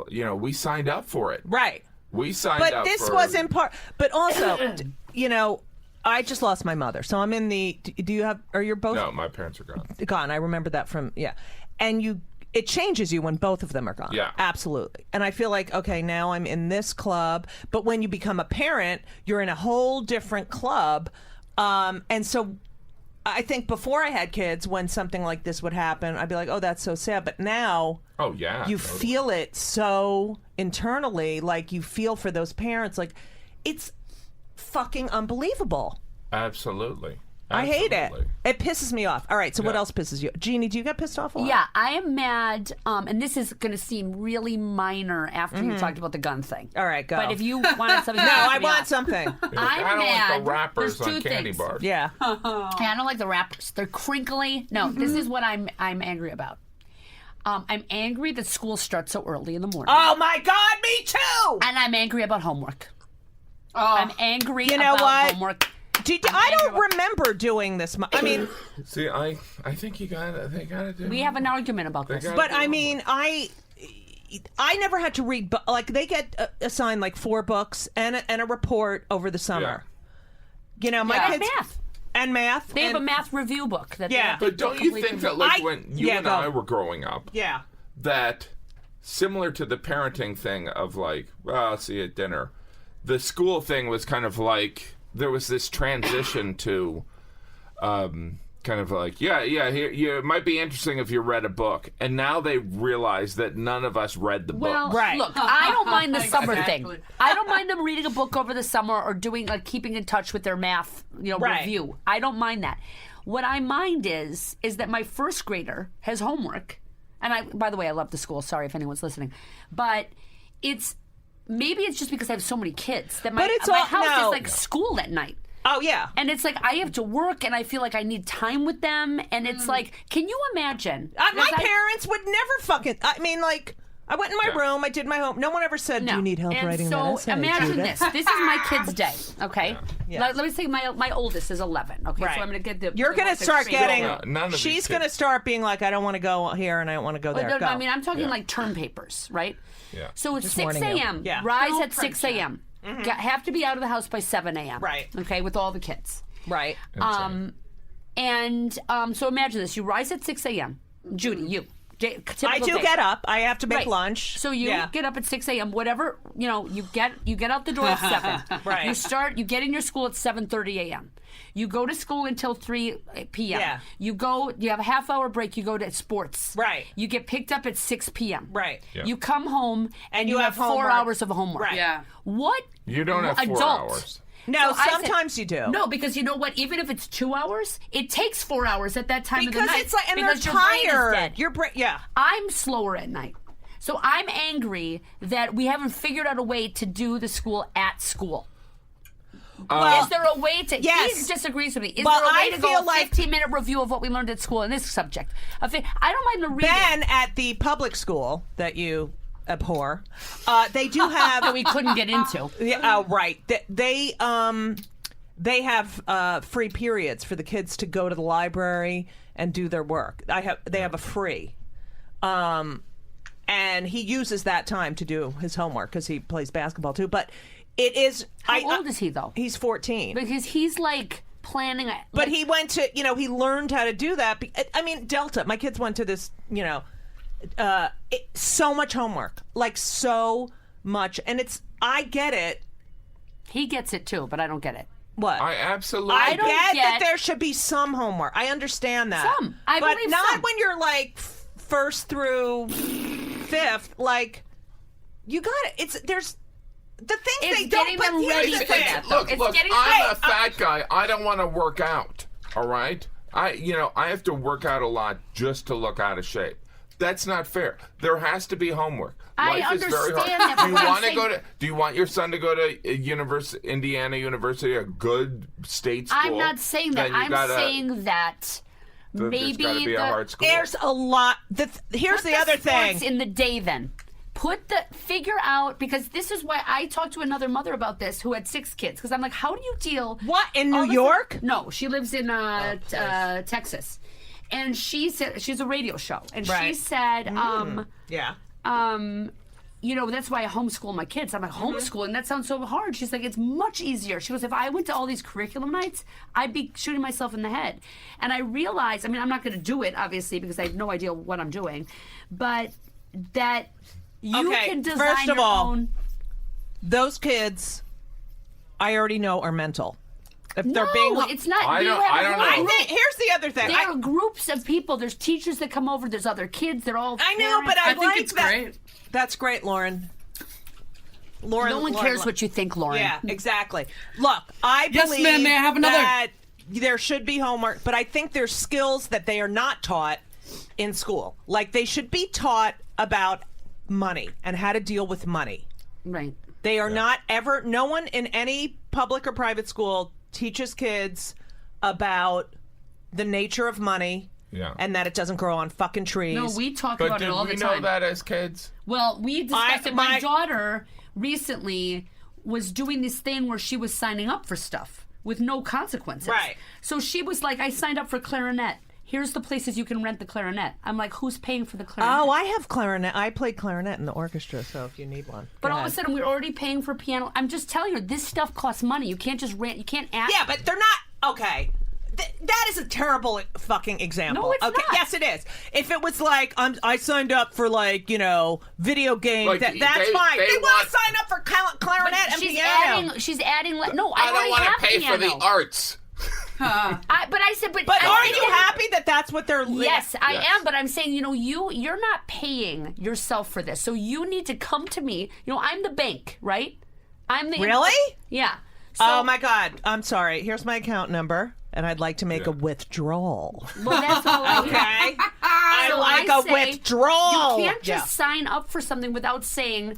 you know, we signed up for it. Right. We signed But up. this for, was in part. But also, you know, I just lost my mother. So I'm in the. Do you have. Are you both No, my parents are gone. gone? I remember that from. Yeah. And it changes you when both of them are gone. Yeah. Absolutely. And I feel like, okay, now I'm in this club. But when you become a parent, you're in a whole different club. And so I think before I had kids, when something like this would happen, I'd be like, oh, that's so sad. But now. Oh yeah. You totally. feel it so internally, like you feel for those parents. Like, it's fucking unbelievable. Absolutely. I hate it. Absolutely. It pisses me off. All right, so what Yeah. else pisses you? Jeannie, do you get pissed off a lot? Yeah, I am mad, and this is going to seem really minor after you talked about the gun thing. All right, go. But if you wanted something, No, I want something. I'm I don't mad. like the wrappers There's on two candy things. bars. Yeah. Yeah, I don't like the wrappers. They're crinkly. No, this is what I'm angry about. I'm angry that school starts so early in the morning. Oh my God, me too. And I'm angry about homework. Oh. I'm angry You know about what? homework. I don't remember doing this. I mean, See, I think they gotta do. We have an argument about this. gotta but do I homework. mean, I never had to read. Like they get assigned like 4 books and a report over the summer. You know, my And kids math. and math. They have and- a math review book. That they Yeah. have to But don't you complete. think that, like, I- when you yeah, and go. I were growing up, Yeah. that similar to the parenting thing of like, well, I'll see you at dinner, the school thing was kind of like there was this transition to kind of like, here, it might be interesting if you read a book. And now they realize that none of us read the Well, book. Right. look, I don't mind the summer thing. Exactly. I don't mind them reading a book over the summer or doing like keeping in touch with their math, Right. review. I don't mind that. What I mind is that my first grader has homework, and by the way, I love the school. Sorry if anyone's listening, but maybe it's just because I have so many kids that my But it's my all- house no. is like school at night. Oh yeah. And it's like I have to work, and I feel like I need time with them. And it's like, can you imagine? My Because parents would never fucking. I mean, like, I went in my room, I did my home. No one ever said, "Do you need help and writing so that essay?" imagine Judith?" this. This is my kid's day. Okay. Yeah. Let me say my oldest is 11. Okay. Right. So I'm gonna get the. You're gonna the start crazy- getting. No, none of these She's gonna kids. start being like, "I don't want to go here and I don't want to go there." No, Go. I mean, I'm talking like term papers, right? Yeah. So it's Just 6 warning you. a.m. Yeah. Rise Don't at 6 pressure. a.m. Have to be out of the house by 7 a.m. Right. Okay, with all the kids. Right. And so imagine this: you rise at 6 a.m. Judy, you. Typical I do day. get up. I have to make Right. lunch. So you Yeah. get up at 6 a.m. Whatever, you get out the door at 7. Right. You get in your school at 7:30 a.m. You go to school until 3 p.m. Yeah. You have a half-hour break. You go to sports. Right. You get picked up at 6 p.m. Right. Yeah. You come home and you have 4 homework. hours of homework. Right. Yeah. What? You don't have 4 adult? hours. No, So I said- sometimes you do. No, because you know what? Even if it's 2 hours, it takes 4 hours at that time of the because night. it's like, and because they're your brain is tired. dead. Your brain, yeah. I'm slower at night. So I'm angry that we haven't figured out a way to do the school at school. Is there a way to? Yes. He disagrees with me. Is But there a way I to feel go a like- 15-minute review of what we learned at school in this subject? I don't mind the reading. Ben at the public school that you abhor, they do have. that we couldn't get into. Yeah, oh, right. They have free periods for the kids to go to the library and do their work. They have a free, and he uses that time to do his homework because he plays basketball too. But it is. How old is he though? He's 14. Because he's like planning. But he went to, he learned how to do that. I mean, Delta, my kids went to this, so much homework, like so much. And I get it. He gets it too, but I don't get it. What? I absolutely. I don't get that get- there should be some homework. I understand that. Some. I but believe not some. when you're like first through fifth. Like, you got it. There's the things It's they don't. getting But them here's ready the for thing. that. Look, It's look. getting I'm great. a fat guy. I don't want to work out. All right. I have to work out a lot just to look out of shape. That's not fair. There has to be homework. I Life is very hard. understand that, Do you but I'm want to saying- go to? Do you want your son to go to Indiana University, a good state school? I'm not saying that. Then you I'm gotta- saying that there's maybe gotta be a hard school. There's a lot. Here's Put the other sports thing. in the day then. Figure out, because this is why I talked to another mother about this who had 6 kids. Because I'm like, how do you deal? What, in all New this- York? No, she lives in Texas. And she said, she's a radio show. And she Right. said, Yeah. that's why I homeschool my kids. I'm like, homeschooling? That sounds so hard. She's like, it's much easier. She goes, if I went to all these curriculum nights, I'd be shooting myself in the head. And I realized, I'm not going to do it, obviously, because I have no idea what I'm doing, but that you Okay, can design first of your all, own. Those kids, I already know, are mental. If No, they're being, it's not. I you don't- have I a don't whole know. I group. think here's the other thing. There are groups of people. There's teachers that come over. There's other kids. They're all. I know, but I I think like it's that. great. That's great, Lauren. No one cares what you think, Lauren. Yeah, exactly. Look, I Yes, believe ma'am, may I have another? that there should be homework, but I think there's skills that they are not taught in school. Like they should be taught about money and how to deal with money. Right. They are not ever, no one in any public or private school teaches kids about the nature of money and that it doesn't grow on fucking trees. No, we talk But about it did all we the time. know that as kids? Well, we discussed it. My my- daughter recently was doing this thing where she was signing up for stuff with no consequences. Right. So she was like, I signed up for clarinet. Here's the places you can rent the clarinet. I'm like, who's paying for the clarinet? Oh, I have clarinet. I played clarinet in the orchestra, so if you need one. But go all of a ahead. sudden, we're already paying for piano. I'm just telling you, this stuff costs money. You can't just rent. You can't ask. Yeah, but they're not. Okay. That is a terrible fucking example. No, it's okay. not. Yes, it is. If it was like I signed up for video game, Like, that's they fine. They want want- to sign up for clarinet But and she's piano. She's adding. No, I don't already want have to pay piano. for the arts. But I said, but I aren't think you happy that that's what they're? Yes, I Yes. am, but I'm saying, you're not paying yourself for this. So you need to come to me. I'm the bank, right? I'm the Really? Yeah. So, Oh my God! I'm sorry. Here's my account number, and I'd like to make a withdrawal. Well, that's all I Okay. I So like I a say, withdrawal. You can't just Yeah. sign up for something without saying,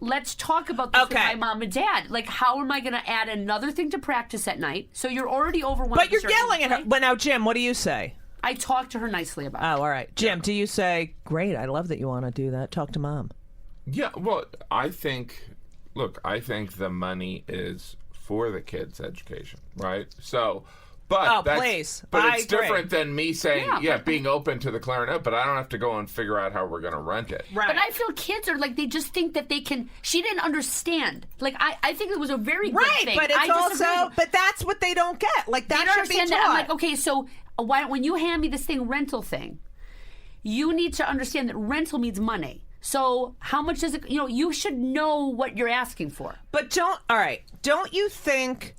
let's talk about this with Okay. my mom and dad. Like, how am I going to add another thing to practice at night? So you're already over one. But of the you're certain yelling at her. things. But now, Jim, what do you say? I talked to her nicely about it. Oh, all right. Jim, do you say, great, I love that you want to do that. Talk to mom. Yeah, well, I think the money is for the kids' education, right? So, Oh, but please. But I it's agree. different than me saying, Yeah, being open to the clarinet, but I don't have to go and figure out how we're going to rent it. Right. But I feel kids are like, they just think that they can. She didn't understand. Like, I think it was a very good Right, thing. but it's I disagree. also, but that's what they don't get. Like, They that don't should be understand taught. that. I'm like, okay, so when you hand me this rental thing, you need to understand that rental means money. So how much does it, you should know what you're asking for. But don't you think,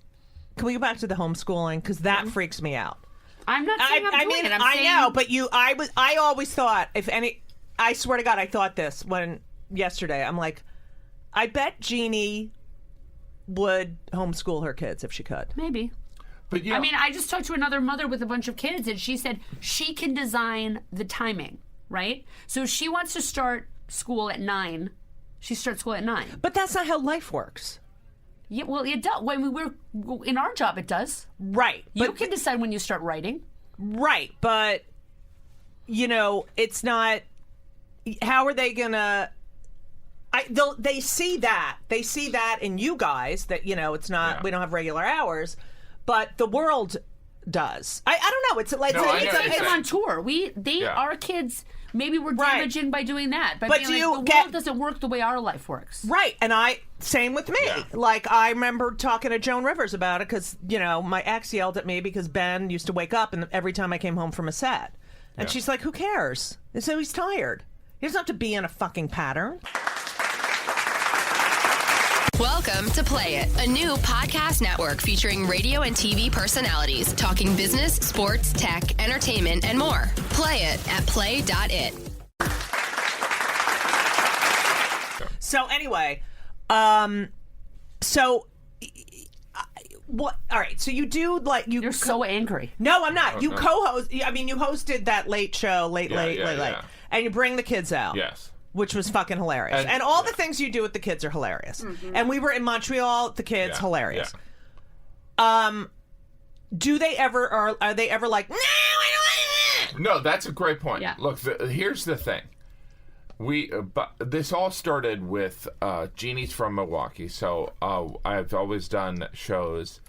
can we go back to the homeschooling? Because that freaks me out. I'm not saying I'm doing it. I'm I saying, know, but I always thought, I swear to God, I thought this yesterday. I'm like, I bet Jeannie would homeschool her kids if she could. Maybe. But I mean, I just talked to another mother with a bunch of kids, and she said she can design the timing, right? So if she wants to start school at 9, she starts school at 9. But that's not how life works. Yeah, well, it does. When we're in our job, it does. Right. You But can decide when you start writing. Right, but it's not. How are they gonna? They see that in you guys that it's not. Yeah. We don't have regular hours, but the world does. I don't know. It's like No, I know it's what you're It's saying. on tour. Our kids. Maybe we're Right. damaging by doing that. By But being do like, you the get- world doesn't work the way our life works. right. And same with me. Yeah. Like I remember talking to Joan Rivers about it because my ex yelled at me because Ben used to wake up and every time I came home from a set, and Yeah. she's like, "Who cares?" And so he's tired. He doesn't have to be in a fucking pattern. Welcome to Play It, a new podcast network featuring radio and TV personalities talking business, sports, tech, entertainment, and more. Play it at play.it. So anyway, what? All right. So you do You're so angry. No, I'm not. You no. co-host. I mean, you hosted that late show, late, Yeah. and you bring the kids out. Yes. Which was fucking hilarious. And all the things you do with the kids are hilarious. And we were in Montreal, the kids, Yeah, hilarious. yeah. Do they ever, are they ever like, no, I don't want No, that's a great point. Yeah. Look, here's the thing. This all started with Jeannie's from Milwaukee, so I've always done shows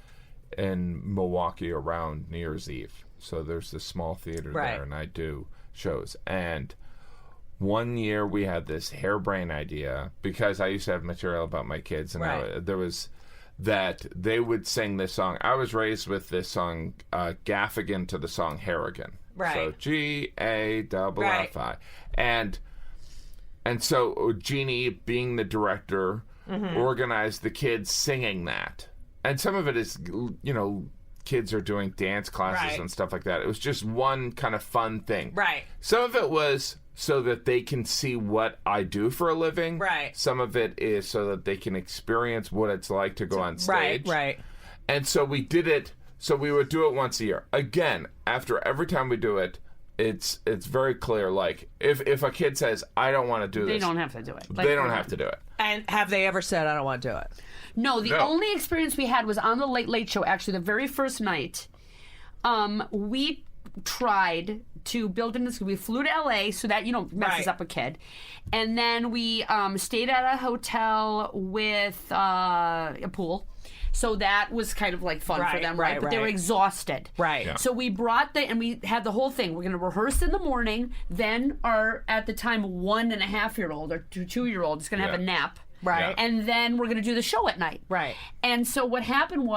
in Milwaukee around New Year's Eve. So there's this small theater Right. there, and I do shows. And one year we had this harebrained idea because I used to have material about my kids, and Right. there was that they would sing this song. I was raised with this song, Gaffigan to the song Harrigan. Right. So Gaffi. And so Jeannie, being the director, organized the kids singing that. And some of it is, kids are doing dance classes Right. and stuff like that. It was just one kind of fun thing. Right. Some of it was so that they can see what I do for a living. Right. Some of it is so that they can experience what it's like to go on stage. Right. And so we did it So we would do it once a year. Again, after every time we do it, it's very clear. Like if a kid says, "I don't want to do this," They don't have to do it. they don't have to do it. And have they ever said, I don't want to do it? No, the No. only experience we had was on the Late Late Show. Actually, the very first night, we tried to build in this. We flew to LA, so that messes Right. up a kid, and then we stayed at a hotel with a pool. So that was kind of like fun for Right, them, right, right? But they were right. exhausted. Right. Yeah. So we brought and we had the whole thing. We're going to rehearse in the morning. Then our, at the time, 1.5-year-old or 2-year-old is going to have a Yeah. nap. Right. Yeah. And then we're going to do the show at night. Right. And so what happened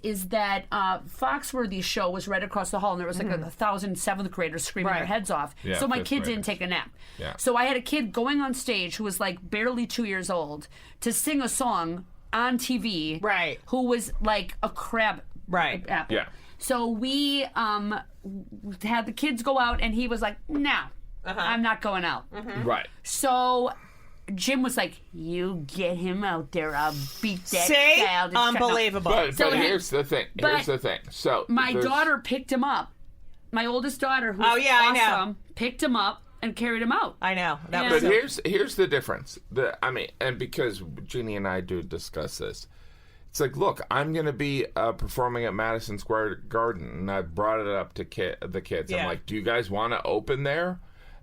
is that Foxworthy's show was right across the hall, and there was like 1,000 seventh graders screaming Right. their heads off. Yeah, so my fifth kid didn't graders. take a nap. Yeah. So I had a kid going on stage who was like barely 2 years old to sing a song on TV. Right. Who was like a crab. Right. Apple. Yeah. So we had the kids go out, and he was like, "No, I'm not going out." Right. So Jim was like, "You get him out there. I'll beat that See? child." And shut up. Unbelievable. But So here's the thing. So My there's- daughter picked him up. My oldest daughter, who's Oh, yeah, I know. awesome, picked him up and carried him out. I know. That Yeah. was But here's the difference. And because Jeannie and I do discuss this, it's like, look, I'm going to be performing at Madison Square Garden, and I brought it up to the kids. Yeah. I'm like, do you guys want to open there?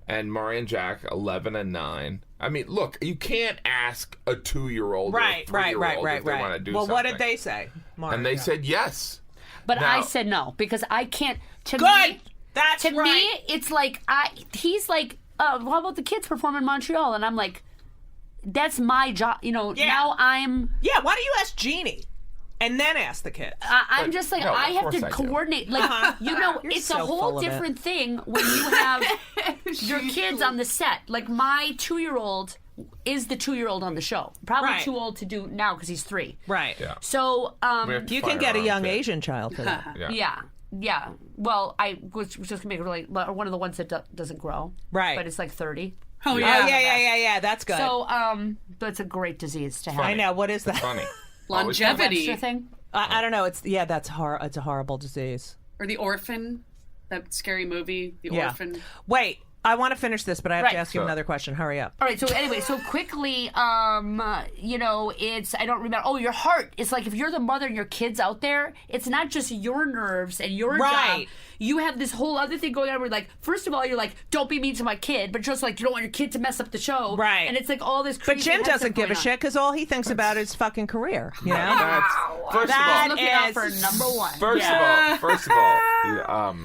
And Mari and Jack, 11 and 9. I mean, look, you can't ask a 2-year-old right, or a right, 3-year-old right, if they right, want to do well, something. what did they say? Mario? And they said yes. But Now- I said no because I can't. To Good. me, That's to right. me, it's like he's like, how about the kids perform in Montreal? And I'm like, that's my job. Yeah. Now I'm. Yeah, why don't you ask Jeannie and then ask the kids? I'm just like, no, I of have course to I do. coordinate. Like, You're it's so a full whole of it. different thing when you have your kids on the set. Like, my 2-year-old is the 2-year-old on the show. Probably Right. too old to do now because he's 3. Right. Yeah. So, We have to You find can get a our own young kid. Asian child for that. yeah. Well, I was just going to make it really, one of the ones that doesn't grow. Right. But it's like 30. Oh, Oh, yeah. yeah. That's good. So, but it's a great disease to have. I know. What is that? Funny. Longevity. Extra thing. I don't know. It's that's it's a horrible disease. Or The Orphan, that scary movie, The Yeah. Orphan. Wait, I want to finish this, but I have to Right. ask you So- another question. Hurry up. All right, so anyway, so quickly, it's, I don't remember, your heart. It's like if you're the mother and your kid's out there, it's not just your nerves and your Right. job. You have this whole other thing going on where, like, first of all, you're like, don't be mean to my kid, but just like, you don't want your kid to mess up the show. Right. And it's like all this But crazy Jim head stuff doesn't give a going on. shit because all he thinks about is fucking career. You know? That's, first That of all, Looking out is- for number one. First of all, All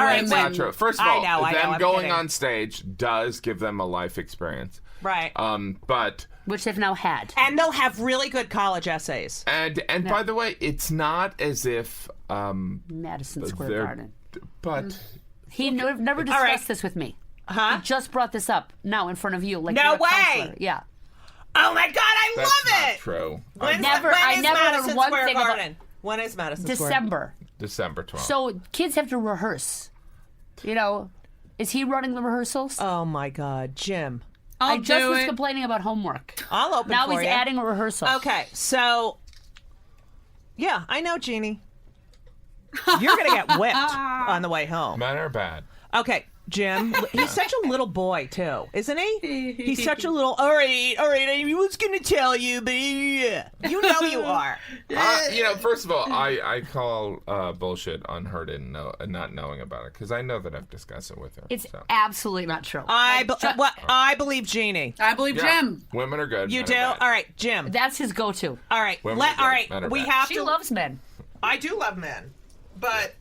right, it's wait. not true. First of I all, know, them I'm going kidding. on stage does give them a life experience. Right. But Which they've now had. And they'll have really good college essays. and by the way, it's not as if Madison Square they're Garden. but He never discussed right. this with me. Huh? He just brought this up now in front of you. Like No you're a way! counselor. Yeah. Oh my God, I that's love not it. true. When's never- when I is never heard Madison one Square thing about- Garden? When is Madison Square? December. December 12th. So kids have to rehearse. Is he running the rehearsals? Oh my God, Jim. I I'll just do was it. complaining about homework. I'll open Now for he's you. adding a rehearsal. Okay, so yeah, I know, Jeannie. You're gonna get whipped on the way home. Men are bad. Okay, Jim. He's such a little boy too, isn't he? He's such a little. All right. I was gonna tell you, but yeah, you know you are. First of all, I call bullshit on her not knowing about it because I know that I've discussed it with her. It's so. absolutely not true. I believe Jeannie. I believe Yeah. Jim. Women are good. You men do. are bad. All right, Jim. That's his go-to. All right. Women All are good, right. men are We bad. have She to. loves men. I do love men, but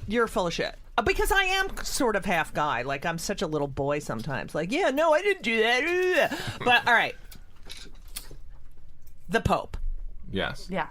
you're full of shit. Because I am sort of half guy. Like, I'm such a little boy sometimes. Like, yeah, no, I didn't do that. But, all right. The Pope. Yes. Yeah.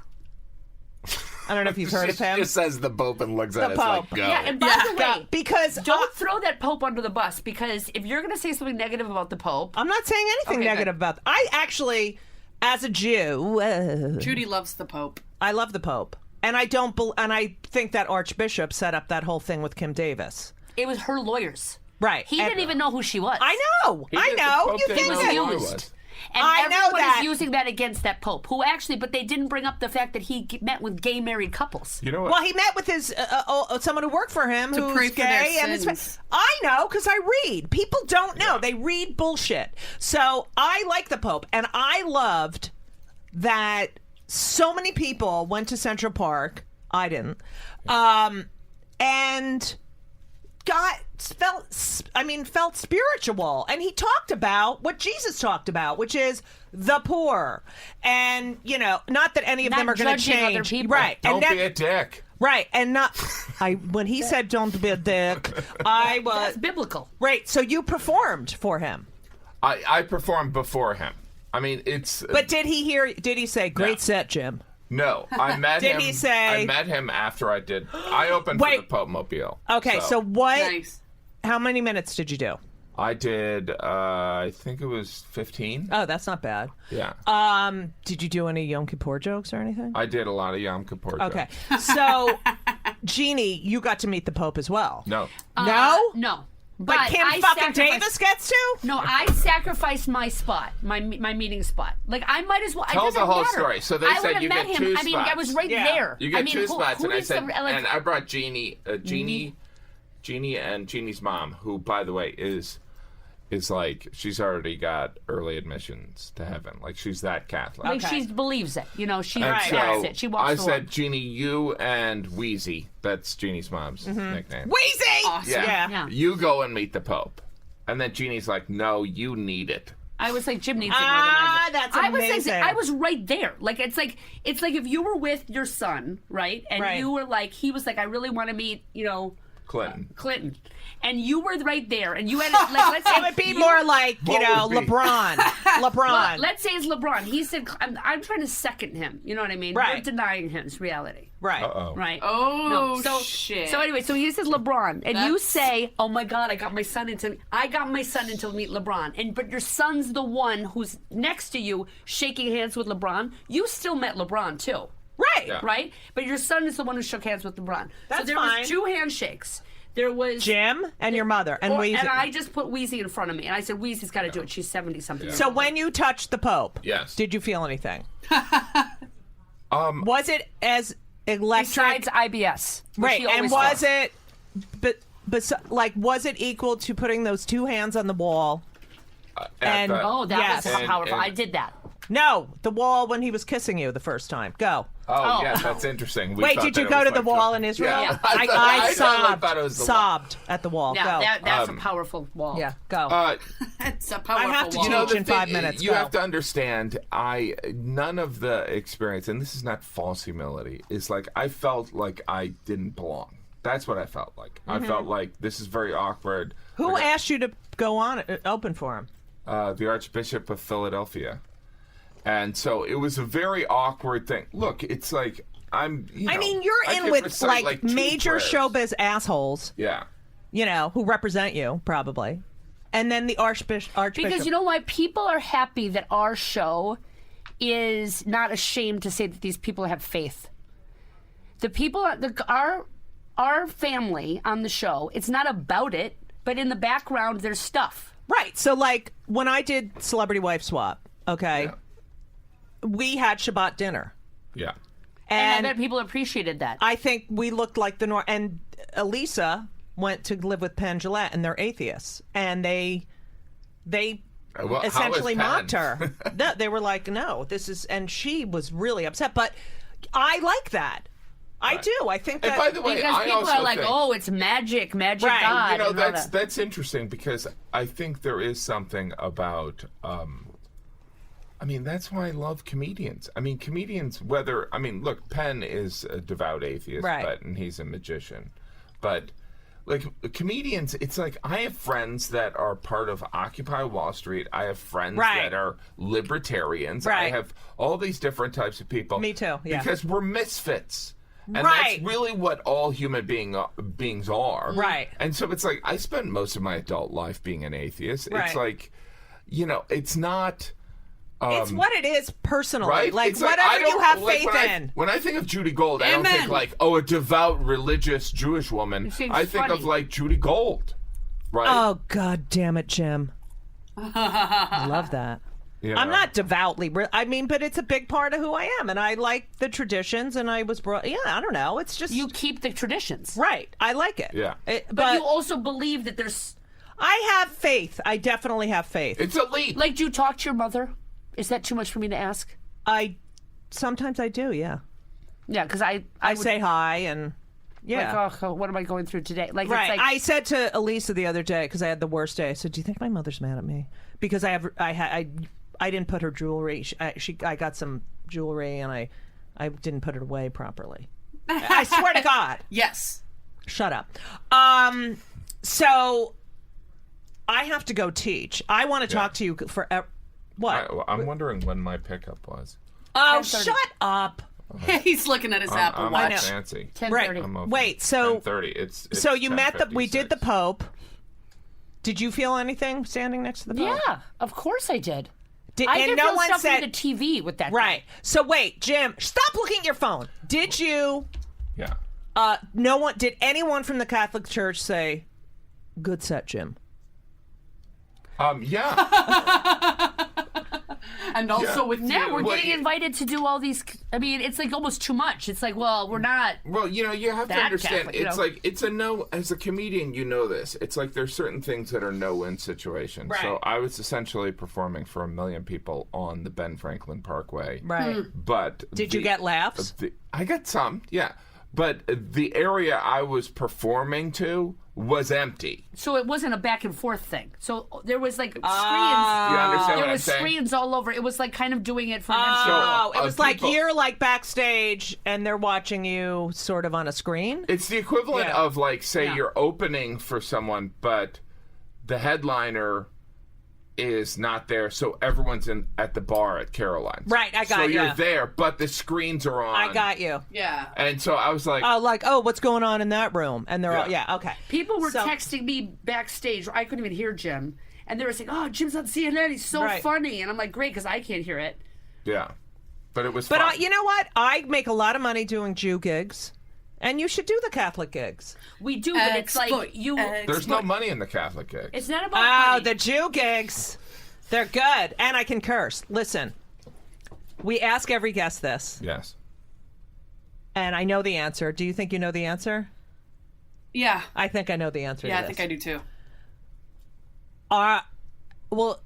I don't know if you've heard of him. Just says the Pope and looks at The us like, Pope. go. Yeah, and by the way, Because don't throw that Pope under the bus because if you're going to say something negative about the Pope, I'm not saying anything Okay, negative about. I actually, as a Jew, Judy loves the Pope. I love the Pope, and I don't. And I think that Archbishop set up that whole thing with Kim Davis. it was her lawyers. Right. He And- didn't even know who she was. I know. I did- the know. Pope You didn't think know that? who he used. was. And I know everyone that. is using that against that Pope, who actually, but they didn't bring up the fact that he met with gay married couples. You know what? Well, he met with his someone who worked for him who's pray for their gay, and sins. I know because I read. People don't know; they read bullshit. So I like the Pope, and I loved that so many people went to Central Park. I didn't, and felt spiritual, and he talked about what Jesus talked about, which is the poor, and not that any of Not them are going to judging other change, people. right? Don't and then, be a dick. right, and not. When he said "Don't be a dick," I was That's biblical. right. So you performed for him, I performed before him. I mean, it's. but did he hear? Did he say "Great set, Jim"? No, I met Did him. he say- I met him after I did. I opened for Wait. the Pope Mobile. Okay, so what? Nice. How many minutes did you do? I did. I think it was 15. Oh, that's not bad. Yeah. Did you do any Yom Kippur jokes or anything? I did a lot of Yom Kippur. Okay, jokes. so Jeannie, you got to meet the Pope as well. No. No? No. But Kim I fucking sacrificed- Davis gets to? No, I sacrificed my spot, my meeting spot. Like I might as well. Tell it doesn't the whole matter. story. So they I said would've you met get him. two I mean, I spots. was right Yeah. there. You get I mean, two who spots, and I needs said, to, like, and I brought Jeannie, Jeannie and Jeannie's mom, who, by the way, is like she's already got early admissions to heaven. Like she's that Catholic. like she believes it. She And accepts so it. She walks I the said, line. Jeannie, you and Wheezy, that's Jeannie's mom's nickname. Wheezy! Awesome. Yeah. Yeah. You go and meet the Pope. And then Jeannie's like, no, you need it. I was like, Jim needs it more than I do. That's I was amazing. I was right there. Like it's like if you were with your son, right? And Right. you were like, he was like, I really want to meet, Clinton. And you were right there, and you had like let's say It would be more like, What would be? LeBron. LeBron. let's say it's LeBron. He said, I'm trying to second him. You know what I mean? Right. You're denying his reality. right. Uh-oh. Right. Oh, so, shit. So anyway, so he says LeBron, and you That's- say, "Oh my God, I got my son into meet LeBron." But your son's the one who's next to you, shaking hands with LeBron. You still met LeBron too, Right. Yeah. right? But your son is the one who shook hands with LeBron. That's so there fine. was 2 handshakes. There was Jim and your mother and Wheezy. and I just put Wheezy in front of me, and I said, "Wheezy's got to do it. She's 70-something." So when you touched the Pope, Yes. did you feel anything? Was it as electric? besides IBS, which Right, he and always was does. it, was it equal to putting those 2 hands on the wall? And- Oh, that Yes. was powerful. And- I did that. No, the wall when he was kissing you the first time. Go. Oh, Oh. yeah, that's interesting. We Wait, thought did you that it go was to the like wall the- in Israel? Yeah. I totally sobbed. thought it was the wall. Sobbed at the wall. Yeah, Go. that's a powerful wall. Yeah, go. It's a powerful have to wall. teach the in 5 thing- minutes. You Go. have to understand, none of the experience, and this is not false humility, is like I felt like I didn't belong. That's what I felt like. I felt like this is very awkward. Who Like, asked you to go on open for him? the Archbishop of Philadelphia. And so it was a very awkward thing. Look, it's like I'm. I mean, you're I in could with recite, 2 major prayers. showbiz assholes, Yeah. who represent you probably, and then the Archbishop. Because you know what? People are happy that our show is not ashamed to say that these people have faith. The people, our family on the show, it's not about it, but in the background, there's stuff. Right. So, like, when I did Celebrity Wife Swap, okay, we had Shabbat dinner. Yeah. And I bet people appreciated that. I think we looked like the North. And Elisa went to live with Penn Jillette, and they're atheists. And they Well, how essentially is mocked Penn? her. They were like, no, this is. And she was really upset. But I like that. I do. I think that. And by the way, because I people also are like, think, oh, it's magic Right. God. you know, and all that. that's interesting because I think there is something about. I mean, that's why I love comedians. I mean, comedians, look, Penn is a devout atheist, Right. and he's a magician. But, like, comedians, it's like I have friends that are part of Occupy Wall Street. I have friends Right. that are libertarians. I Right. have all these different types of people. Me too, yeah. Because we're misfits. And Right. that's really what all human beings are. Right. And so it's like, I spent most of my adult life being an atheist. Right. It's like, it's not... it's what it is personally. Right? Like, It's whatever I you don't- have like, faith in. When I think of Judy Gold, I don't think Amen. like, a devout religious Jewish woman. seems I think funny. of like Judy Gold. Right? Oh, God damn it, Jim. I love that. You I'm know? not devoutly. I mean, but it's a big part of who I am, and I like the traditions. And I was brought. Yeah, I don't know. It's just You keep the traditions. right. I like it. Yeah. But you also believe that there's... I have faith. I definitely have faith. It's elite. Like, do you talk to your mother? Is that too much for me to ask? Sometimes I do. Yeah. Yeah, because I would, say hi and yeah. like, oh, what am I going through today? Like, Right. It's like, I said to Elisa the other day because I had the worst day. I said, "Do you think my mother's mad at me because I didn't put her jewelry? I got some jewelry and I didn't put it away properly. I swear to God. Yes. Shut up. So I have to go teach. I want to talk to you for what? I'm wondering when my pickup was. Oh, shut up. He's looking at his Apple I'm Watch. fancy. 10:30. Right. I'm open. Wait. So 10:30. It's so you met we did the 10:56. Pope. Did you feel anything standing next to the Pope? Yeah, of course I did. And did no feel one stuff said from the TV with that. right. guy. So wait, Jim, stop looking at your phone. Did you? Yeah. No one. Did anyone from the Catholic Church say, "Good set, Jim"? Yeah. And also with Yeah, you. we're Well, getting invited to do all these. I mean, it's like almost too much. It's like, well, we're not. Well, you have to That understand. Catholic, you It's know. like it's a no. As a comedian, you know this. It's like there's certain things that are no-win situations. Right. So I was essentially performing for 1 million people on the Ben Franklin Parkway. Right. But Did you get laughs? I got some, yeah. But the area I was performing to was empty. So it wasn't a back and forth thing. So there was like screens. You understand There what I'm was saying? screens all over. It was like kind of doing it for Oh, it was like people- you're like backstage and they're watching you sort of on a screen. It's the equivalent Yeah. of like, say, Yeah. you're opening for someone, but the headliner is not there, so everyone's at the bar at Caroline's. Right, I got So you. you're there, but the screens are on. I got you. Yeah. And so I was like, What's going on in that room? And they're all, Yeah. okay. People were So- texting me backstage. I couldn't even hear Jim. And they were saying, oh, Jim's on CNN. He's so Right. funny. And I'm like, great, because I can't hear it. yeah. But it was But fun. you know what? I make a lot of money doing Jew gigs, and you should do the Catholic gigs. We do, but it's like you. There's no money in the Catholic gig. It's not about Oh, money. the Jew gigs. They're good. And I can curse. Listen, we ask every guest this, Yes. and I know the answer. Do you think you know the answer? Yeah. I think I know the answer Yeah, to I this. think I do too. Well,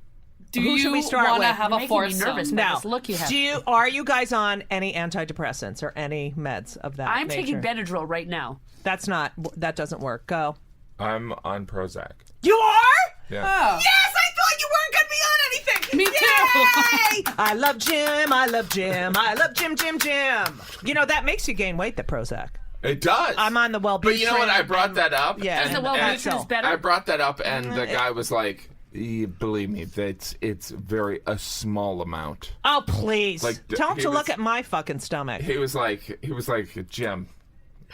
Do who you should we start want to with? have You're a making me foursome? nervous. now, this look you have. are you guys on any antidepressants or any meds of that I'm nature? taking Benadryl right now. That doesn't work. Go. I'm on Prozac. You are? Yeah. Oh. Yes, I thought you weren't going to be on anything. Me too. Yay! I love Jim. I love Jim. I love Jim. You know, that makes you gain weight, the Prozac. It does. I'm on the Wellbutrin. But you know what? I brought that up. Yeah. Is the and- Wellbutrin and is better? I brought that up, and the guy was like, believe me, it's very a small amount. Oh, please. Like, Tell him he to was- look at my fucking stomach. He was like, Jim.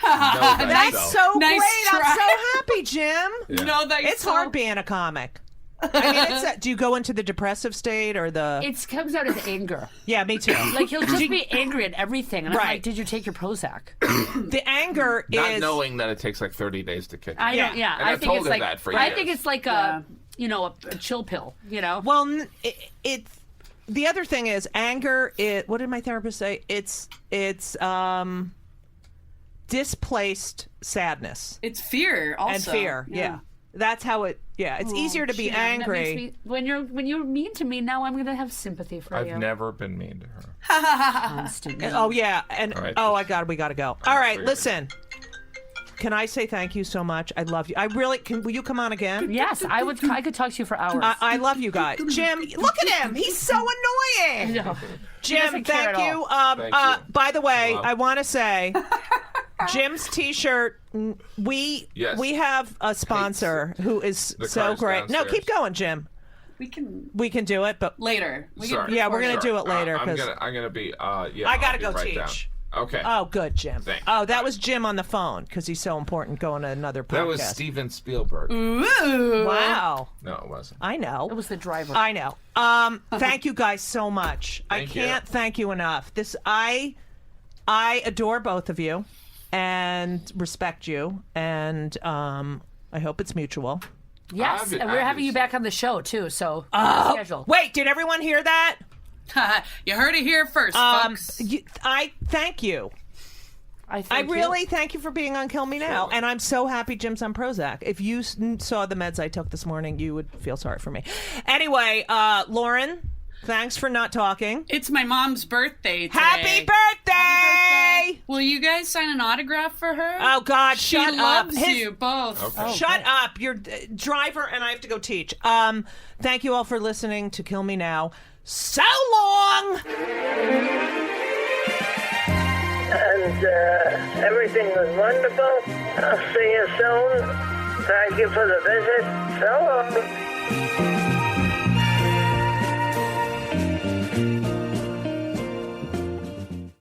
know that That's so. so Nice great. try. I'm so happy, Jim. Yeah. No, thanks. It's hard being a comic. I mean, do you go into the depressive state or the... It comes out as anger. Yeah, me too. Like, he'll just be angry at everything. And I'm Right. like, did you take your Prozac? The anger Not is... knowing that it takes like 30 days to kick. I in. don't, yeah. And I I've think told it's her like, that for I years. think it's like Yeah. a chill pill, you know? Well, it's... The other thing is anger. What did my therapist say? It's displaced sadness It's fear also. and fear. Yeah. That's how it. Yeah, it's easier to be Jim, that angry. makes me- when you're mean to me, now I'm gonna have sympathy for I've you. never been mean to her. Constantly. Oh yeah, and All right. we gotta go. All right, Sorry. listen. Can I say thank you so much? I love you. I really can. Will you come on again? Yes, I could talk to you for hours. I love you guys. Jim, look at him. He's so annoying. No. Jim, doesn't care thank at you. all. Thank you. By the way, Hello. I want to say Jim's T-shirt. We have a sponsor who is The so car's great. No, downstairs. keep going, Jim. We can We can do it, but later. We can Sorry. yeah, we're gonna record do it later I'm because gonna be. Yeah. I gotta I'll go be right teach. Down. Okay. Oh, good, Jim. Thanks. Oh, that was Jim on the phone because he's so important going to another podcast. that was Steven Spielberg. Ooh. Wow. No, it wasn't. I know. It was the driver. I know. Thank you guys so much. I Thank you. can't thank you enough. I adore both of you and respect you, and I hope it's mutual. Yes, and we're having you back on the show too. So schedule. Wait, did everyone hear that? You heard it here first, folks. I thank you. I really thank you for being on Kill Me Now, and I'm so happy Jim's on Prozac. If you saw the meds I took this morning, you would feel sorry for me. Anyway, Lauren, thanks for not talking. It's my mom's birthday today. Happy birthday! Will you guys sign an autograph for her? Oh, God, she shut loves up. you both. Okay. Shut up. You're driver, and I have to go teach. Thank you all for listening to Kill Me Now. So long! And everything was wonderful. I'll see you soon. Thank you for the visit. So long.